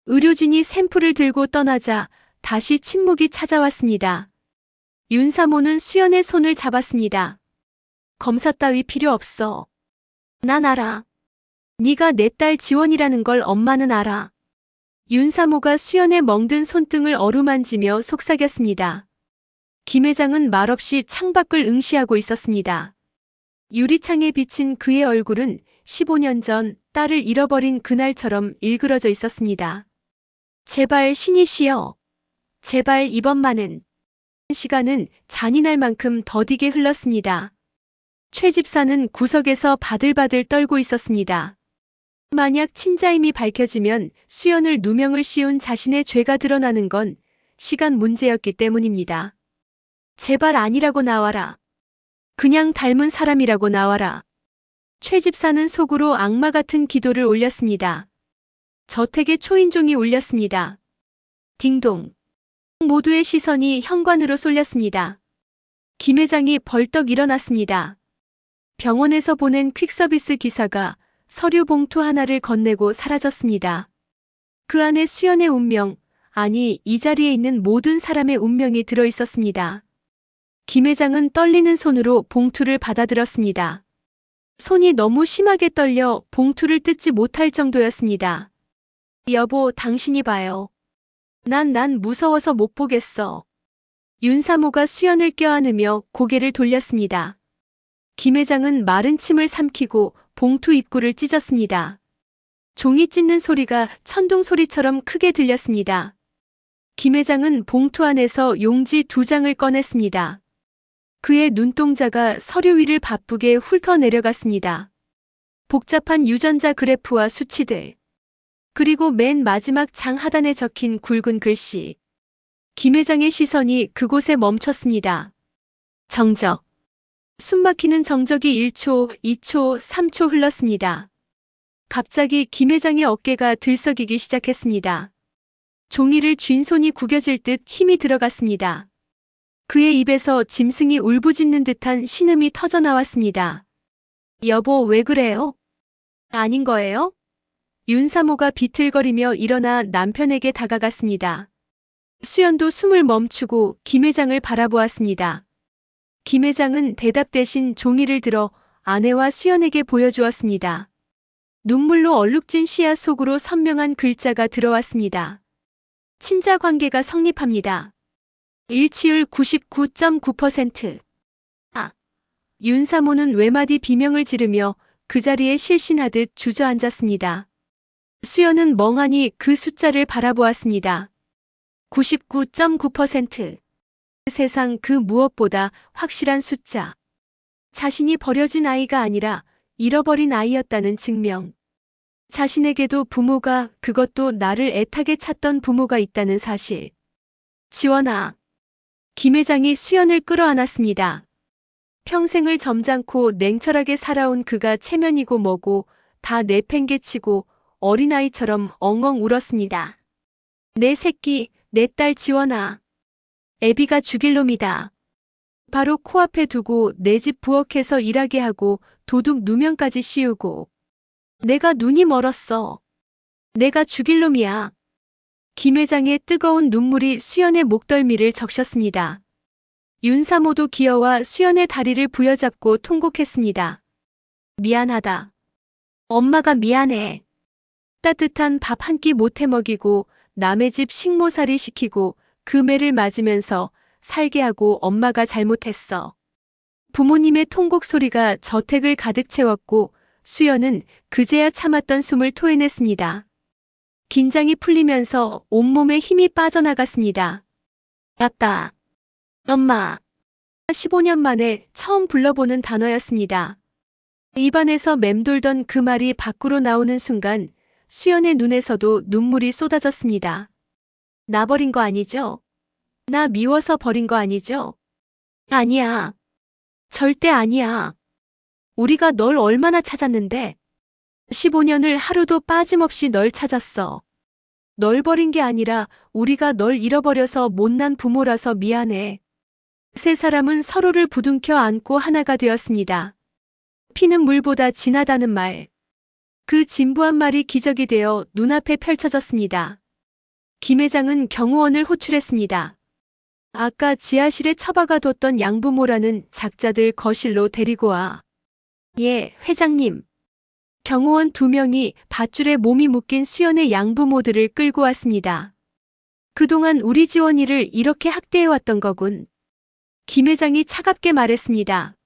의료진이 샘플을 들고 떠나자 다시 침묵이 찾아왔습니다. 윤사모는 수연의 손을 잡았습니다. 검사 따위 필요 없어. 난 알아. 네가 내 딸 지원이라는 걸 엄마는 알아. 윤사모가 수연의 멍든 손등을 어루만지며 속삭였습니다. 김 회장은 말없이 창밖을 응시하고 있었습니다. 유리창에 비친 그의 얼굴은 15년 전 딸을 잃어버린 그날처럼 일그러져 있었습니다. 제발 신이시여. 제발 이번만은. 시간은 잔인할 만큼 더디게 흘렀습니다. 최 집사는 구석에서 바들바들 떨고 있었습니다. 만약 친자임이 밝혀지면 수연을 누명을 씌운 자신의 죄가 드러나는 건 시간 문제였기 때문입니다. 제발 아니라고 나와라. 그냥 닮은 사람이라고 나와라. 최 집사는 속으로 악마 같은 기도를 올렸습니다. 저택의 초인종이 울렸습니다. 딩동. 모두의 시선이 현관으로 쏠렸습니다. 김 회장이 벌떡 일어났습니다. 병원에서 보낸 퀵서비스 기사가 서류 봉투 하나를 건네고 사라졌습니다. 그 안에 수연의 운명, 아니 이 자리에 있는 모든 사람의 운명이 들어 있었습니다. 김 회장은 떨리는 손으로 봉투를 받아들었습니다. 손이 너무 심하게 떨려 봉투를 뜯지 못할 정도였습니다. 여보, 당신이 봐요. 난 무서워서 못 보겠어. 윤사모가 수연을 껴안으며 고개를 돌렸습니다. 김 회장은 마른 침을 삼키고 봉투 입구를 찢었습니다. 종이 찢는 소리가 천둥 소리처럼 크게 들렸습니다. 김 회장은 봉투 안에서 용지 2장을 꺼냈습니다. 그의 눈동자가 서류 위를 바쁘게 훑어 내려갔습니다. 복잡한 유전자 그래프와 수치들. 그리고 맨 마지막 장 하단에 적힌 굵은 글씨. 김 회장의 시선이 그곳에 멈췄습니다. 정적. 숨막히는 정적이 1초, 2초, 3초 흘렀습니다. 갑자기 김 회장의 어깨가 들썩이기 시작했습니다. 종이를 쥔 손이 구겨질 듯 힘이 들어갔습니다. 그의 입에서 짐승이 울부짖는 듯한 신음이 터져 나왔습니다. 여보, 왜 그래요? 아닌 거예요? 윤사모가 비틀거리며 일어나 남편에게 다가갔습니다. 수연도 숨을 멈추고 김 회장을 바라보았습니다. 김 회장은 대답 대신 종이를 들어 아내와 수연에게 보여주었습니다. 눈물로 얼룩진 시야 속으로 선명한 글자가 들어왔습니다. 친자 관계가 성립합니다. 일치율 99.9%. 윤사모는 외마디 비명을 지르며 그 자리에 실신하듯 주저앉았습니다. 수연은 멍하니 그 숫자를 바라보았습니다. 99.9%. 세상 그 무엇보다 확실한 숫자. 자신이 버려진 아이가 아니라 잃어버린 아이였다는 증명. 자신에게도 부모가, 그것도 나를 애타게 찾던 부모가 있다는 사실. 지원아. 김 회장이 수연을 끌어안았습니다. 평생을 점잖고 냉철하게 살아온 그가 체면이고 뭐고 다 내팽개치고 어린아이처럼 엉엉 울었습니다. 내 새끼, 내 딸 지원아. 애비가 죽일 놈이다. 바로 코앞에 두고 내 집 부엌에서 일하게 하고 도둑 누명까지 씌우고. 내가 눈이 멀었어. 내가 죽일 놈이야. 김 회장의 뜨거운 눈물이 수연의 목덜미를 적셨습니다. 윤사모도 기어와 수연의 다리를 부여잡고 통곡했습니다. 미안하다. 엄마가 미안해. 따뜻한 밥 한 끼 못 해먹이고 남의 집 식모살이 시키고 그 매를 맞으면서 살게 하고 엄마가 잘못했어. 부모님의 통곡 소리가 저택을 가득 채웠고 수연은 그제야 참았던 숨을 토해냈습니다. 긴장이 풀리면서 온몸에 힘이 빠져나갔습니다. 아빠, 엄마. 15년 만에 처음 불러보는 단어였습니다. 입안에서 맴돌던 그 말이 밖으로 나오는 순간 수연의 눈에서도 눈물이 쏟아졌습니다. 나 버린 거 아니죠? 나 미워서 버린 거 아니죠? 아니야. 절대 아니야. 우리가 널 얼마나 찾았는데. 15년을 하루도 빠짐없이 널 찾았어. 널 버린 게 아니라 우리가 널 잃어버려서 못난 부모라서 미안해. 세 사람은 서로를 부둥켜 안고 하나가 되었습니다. 피는 물보다 진하다는 말. 그 진부한 말이 기적이 되어 눈앞에 펼쳐졌습니다. 김 회장은 경호원을 호출했습니다. 아까 지하실에 처박아 뒀던 양부모라는 작자들 거실로 데리고 와. 예, 회장님. 경호원 2명이 밧줄에 몸이 묶인 수연의 양부모들을 끌고 왔습니다. 그동안 우리 지원이를 이렇게 학대해왔던 거군. 김 회장이 차갑게 말했습니다.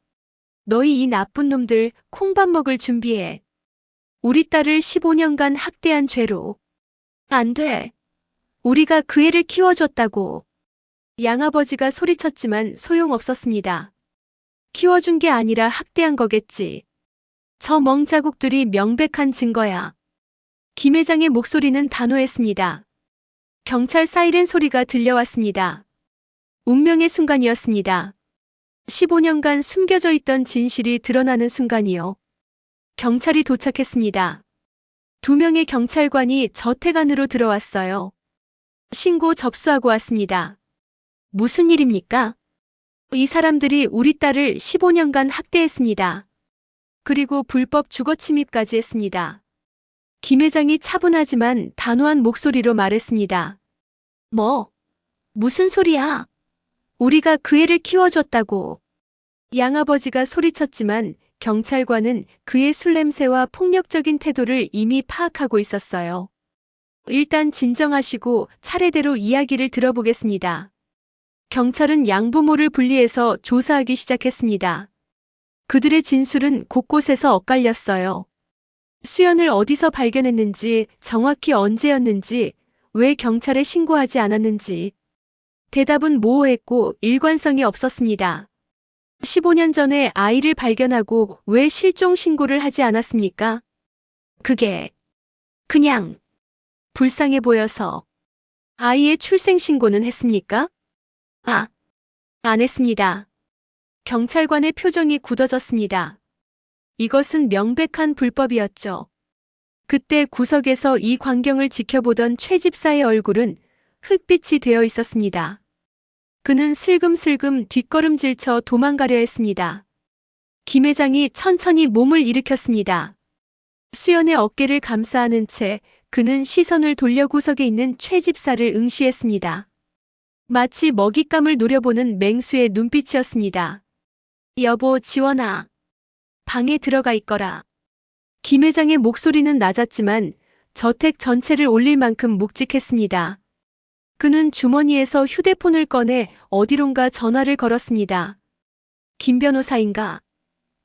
너희 이 나쁜 놈들 콩밥 먹을 준비해. 우리 딸을 15년간 학대한 죄로. 안 돼. 우리가 그 애를 키워줬다고. 양아버지가 소리쳤지만 소용없었습니다. 키워준 게 아니라 학대한 거겠지. 저 멍자국들이 명백한 증거야. 김 회장의 목소리는 단호했습니다. 경찰 사이렌 소리가 들려왔습니다. 운명의 순간이었습니다. 15년간 숨겨져 있던 진실이 드러나는 순간이요. 경찰이 도착했습니다. 2명의 경찰관이 저택 안으로 들어왔어요. 신고 접수하고 왔습니다. 무슨 일입니까? 이 사람들이 우리 딸을 15년간 학대했습니다. 그리고 불법 주거침입까지 했습니다. 김 회장이 차분하지만 단호한 목소리로 말했습니다. 무슨 소리야? 우리가 그 애를 키워줬다고. 양아버지가 소리쳤지만 경찰관은 그의 술 냄새와 폭력적인 태도를 이미 파악하고 있었어요. 일단 진정하시고 차례대로 이야기를 들어보겠습니다. 경찰은 양부모를 분리해서 조사하기 시작했습니다. 그들의 진술은 곳곳에서 엇갈렸어요. 수연을 어디서 발견했는지, 정확히 언제였는지, 왜 경찰에 신고하지 않았는지. 대답은 모호했고 일관성이 없었습니다. 15년 전에 아이를 발견하고 왜 실종 신고를 하지 않았습니까? 그게 그냥 불쌍해 보여서. 아이의 출생 신고는 했습니까? 안 했습니다. 경찰관의 표정이 굳어졌습니다. 이것은 명백한 불법이었죠. 그때 구석에서 이 광경을 지켜보던 최 집사의 얼굴은 흙빛이 되어 있었습니다. 그는 슬금슬금 뒷걸음질쳐 도망가려 했습니다. 김 회장이 천천히 몸을 일으켰습니다. 수연의 어깨를 감싸 안은 채 그는 시선을 돌려 구석에 있는 최 집사를 응시했습니다. 마치 먹잇감을 노려보는 맹수의 눈빛이었습니다. 여보, 지원아. 방에 들어가 있거라. 김 회장의 목소리는 낮았지만 저택 전체를 올릴 만큼 묵직했습니다. 그는 주머니에서 휴대폰을 꺼내 어디론가 전화를 걸었습니다. 김 변호사인가?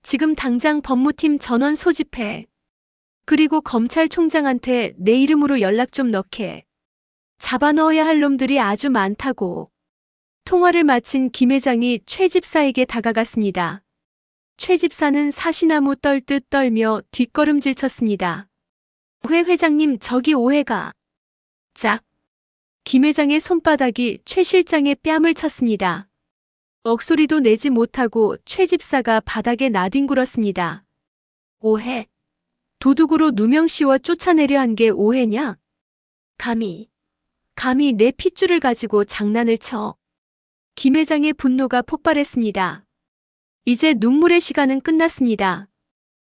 지금 당장 법무팀 전원 소집해. 그리고 검찰총장한테 내 이름으로 연락 좀 넣게. 잡아넣어야 할 놈들이 아주 많다고. 통화를 마친 김 회장이 최 집사에게 다가갔습니다. 최 집사는 사시나무 떨듯 떨며 뒷걸음질 쳤습니다. 회 회장님, 저기 오해가. 짝. 김 회장의 손바닥이 최 실장의 뺨을 쳤습니다. 억소리도 내지 못하고 최 집사가 바닥에 나뒹굴었습니다. 오해? 도둑으로 누명 씌워 쫓아내려 한 게 오해냐? 감히 내 핏줄을 가지고 장난을 쳐. 김 회장의 분노가 폭발했습니다. 이제 눈물의 시간은 끝났습니다.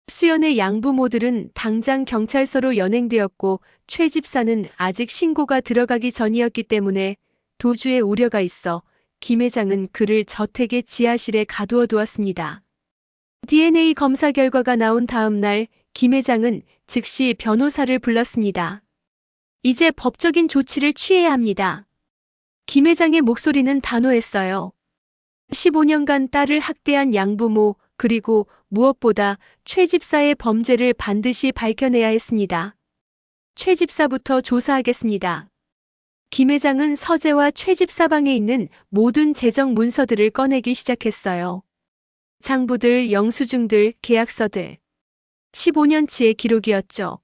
수연의 양부모들은 당장 경찰서로 연행되었고 최 집사는 아직 신고가 들어가기 전이었기 때문에 도주의 우려가 있어 김 회장은 그를 저택의 지하실에 가두어 두었습니다. DNA 검사 결과가 나온 다음 날 김 회장은 즉시 변호사를 불렀습니다. 이제 법적인 조치를 취해야 합니다. 김 회장의 목소리는 단호했어요. 15년간 딸을 학대한 양부모, 그리고 무엇보다 최 집사의 범죄를 반드시 밝혀내야 했습니다. 최 집사부터 조사하겠습니다. 김 회장은 서재와 최 집사 방에 있는 모든 재정 문서들을 꺼내기 시작했어요. 장부들, 영수증들, 계약서들. 15년치의 기록이었죠.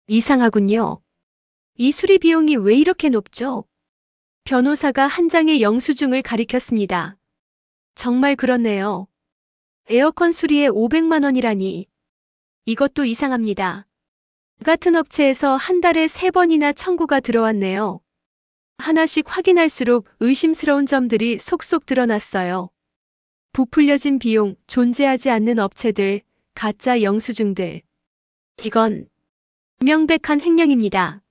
이상하군요. 이 수리 비용이 왜 이렇게 높죠? 변호사가 한 장의 영수증을 가리켰습니다. 정말 그렇네요. 에어컨 수리에 500만 원이라니. 이것도 이상합니다. 같은 업체에서 한 달에 3번이나 청구가 들어왔네요. 하나씩 확인할수록 의심스러운 점들이 속속 드러났어요. 부풀려진 비용, 존재하지 않는 업체들, 가짜 영수증들. 이건 명백한 횡령입니다.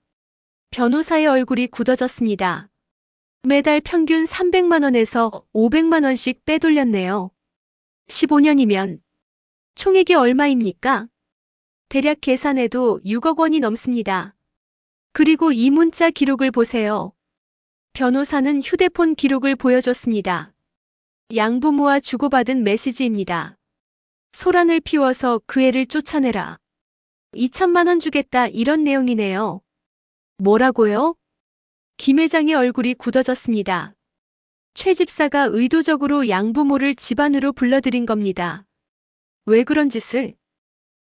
변호사의 얼굴이 굳어졌습니다. 매달 평균 300만 원에서 500만 원씩 빼돌렸네요. 15년이면 총액이 얼마입니까? 대략 계산해도 6억 원이 넘습니다. 그리고 이 문자 기록을 보세요. 변호사는 휴대폰 기록을 보여줬습니다. 양부모와 주고받은 메시지입니다. 소란을 피워서 그 애를 쫓아내라. 2천만 원 주겠다, 이런 내용이네요. 뭐라고요? 김 회장의 얼굴이 굳어졌습니다. 최 집사가 의도적으로 양부모를 집안으로 불러들인 겁니다. 왜 그런 짓을?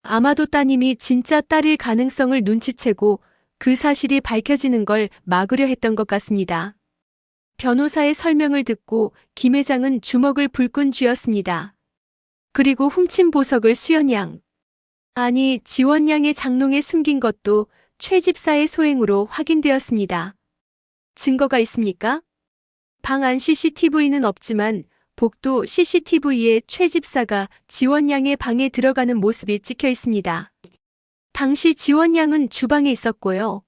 아마도 따님이 진짜 딸일 가능성을 눈치채고 그 사실이 밝혀지는 걸 막으려 했던 것 같습니다. 변호사의 설명을 듣고 김 회장은 주먹을 불끈 쥐었습니다. 그리고 훔친 보석을 수연 양, 아니 지원 양의 장롱에 숨긴 것도 최 집사의 소행으로 확인되었습니다. 증거가 있습니까? 방 안 CCTV는 없지만 복도 CCTV에 최 집사가 지원 양의 방에 들어가는 모습이 찍혀 있습니다. 당시 지원 양은 주방에 있었고요.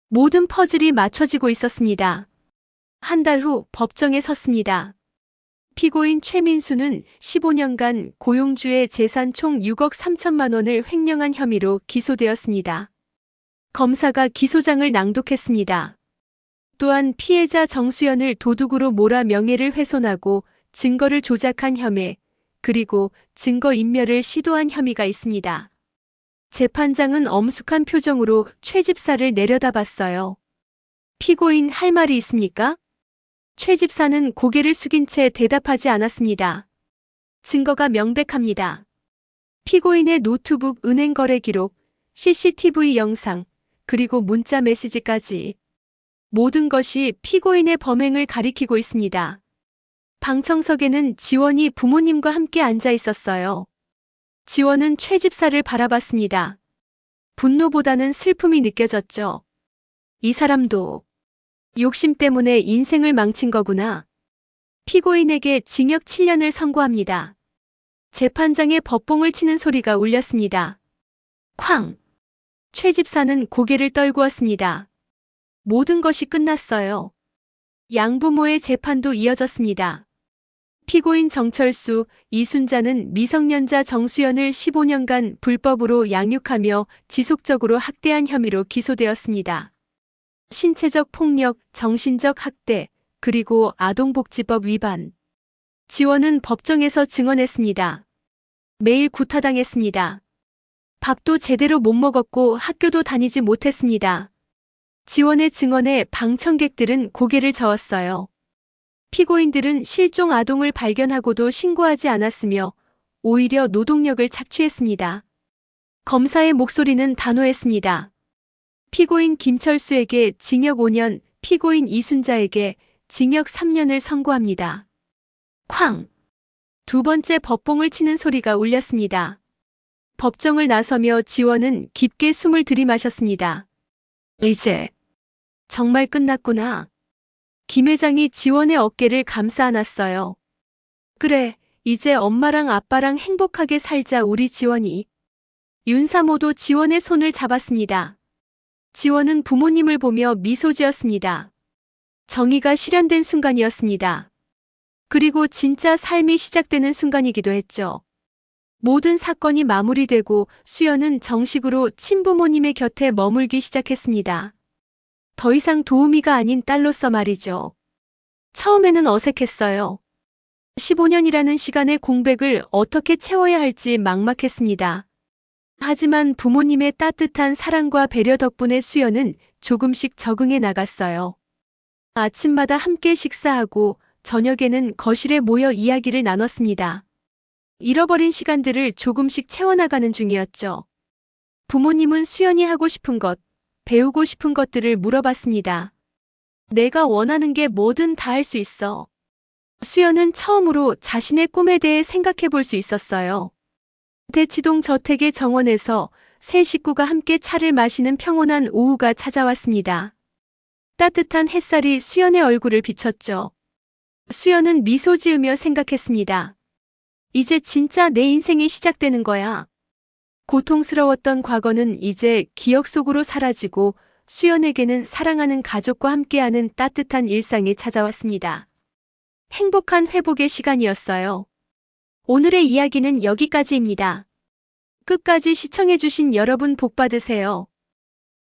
모든 퍼즐이 맞춰지고 있었습니다. 한 달 후 법정에 섰습니다. 피고인 최민수는 15년간 고용주의 재산 총 6억 3천만 원을 횡령한 혐의로 기소되었습니다. 검사가 기소장을 낭독했습니다. 또한 피해자 정수연을 도둑으로 몰아 명예를 훼손하고 증거를 조작한 혐의, 그리고 증거인멸을 시도한 혐의가 있습니다. 재판장은 엄숙한 표정으로 최 집사를 내려다봤어요. 피고인 할 말이 있습니까? 최 집사는 고개를 숙인 채 대답하지 않았습니다. 증거가 명백합니다. 피고인의 노트북 은행 거래 기록, CCTV 영상, 그리고 문자 메시지까지 모든 것이 피고인의 범행을 가리키고 있습니다. 방청석에는 지원이 부모님과 함께 앉아 있었어요. 지원은 최 집사를 바라봤습니다. 분노보다는 슬픔이 느껴졌죠. 이 사람도 욕심 때문에 인생을 망친 거구나. 피고인에게 징역 7년을 선고합니다. 재판장의 법봉을 치는 소리가 울렸습니다. 쾅! 최 집사는 고개를 떨구었습니다. 모든 것이 끝났어요. 양부모의 재판도 이어졌습니다. 피고인 정철수, 이순자는 미성년자 정수연을 15년간 불법으로 양육하며 지속적으로 학대한 혐의로 기소되었습니다. 신체적 폭력, 정신적 학대, 그리고 아동복지법 위반. 지원은 법정에서 증언했습니다. 매일 구타당했습니다. 밥도 제대로 못 먹었고 학교도 다니지 못했습니다. 지원의 증언에 방청객들은 고개를 저었어요. 피고인들은 실종 아동을 발견하고도 신고하지 않았으며 오히려 노동력을 착취했습니다. 검사의 목소리는 단호했습니다. 피고인 김철수에게 징역 5년, 피고인 이순자에게 징역 3년을 선고합니다. 쾅! 두 번째 법봉을 치는 소리가 울렸습니다. 법정을 나서며 지원은 깊게 숨을 들이마셨습니다. 이제 정말 끝났구나. 김 회장이 지원의 어깨를 감싸 안았어요. 그래, 이제 엄마랑 아빠랑 행복하게 살자 우리 지원이. 윤사모도 지원의 손을 잡았습니다. 지원은 부모님을 보며 미소 지었습니다. 정의가 실현된 순간이었습니다. 그리고 진짜 삶이 시작되는 순간이기도 했죠. 모든 사건이 마무리되고 수연은 정식으로 친부모님의 곁에 머물기 시작했습니다. 더 이상 도우미가 아닌 딸로서 말이죠. 처음에는 어색했어요. 15년이라는 시간의 공백을 어떻게 채워야 할지 막막했습니다. 하지만 부모님의 따뜻한 사랑과 배려 덕분에 수연은 조금씩 적응해 나갔어요. 아침마다 함께 식사하고 저녁에는 거실에 모여 이야기를 나눴습니다. 잃어버린 시간들을 조금씩 채워나가는 중이었죠. 부모님은 수연이 하고 싶은 것, 배우고 싶은 것들을 물어봤습니다. 내가 원하는 게 뭐든 다 할 수 있어. 수연은 처음으로 자신의 꿈에 대해 생각해 볼 수 있었어요. 대치동 저택의 정원에서 세 식구가 함께 차를 마시는 평온한 오후가 찾아왔습니다. 따뜻한 햇살이 수연의 얼굴을 비췄죠. 수연은 미소 지으며 생각했습니다. 이제 진짜 내 인생이 시작되는 거야. 고통스러웠던 과거는 이제 기억 속으로 사라지고 수연에게는 사랑하는 가족과 함께하는 따뜻한 일상이 찾아왔습니다. 행복한 회복의 시간이었어요. 오늘의 이야기는 여기까지입니다. 끝까지 시청해주신 여러분 복 받으세요.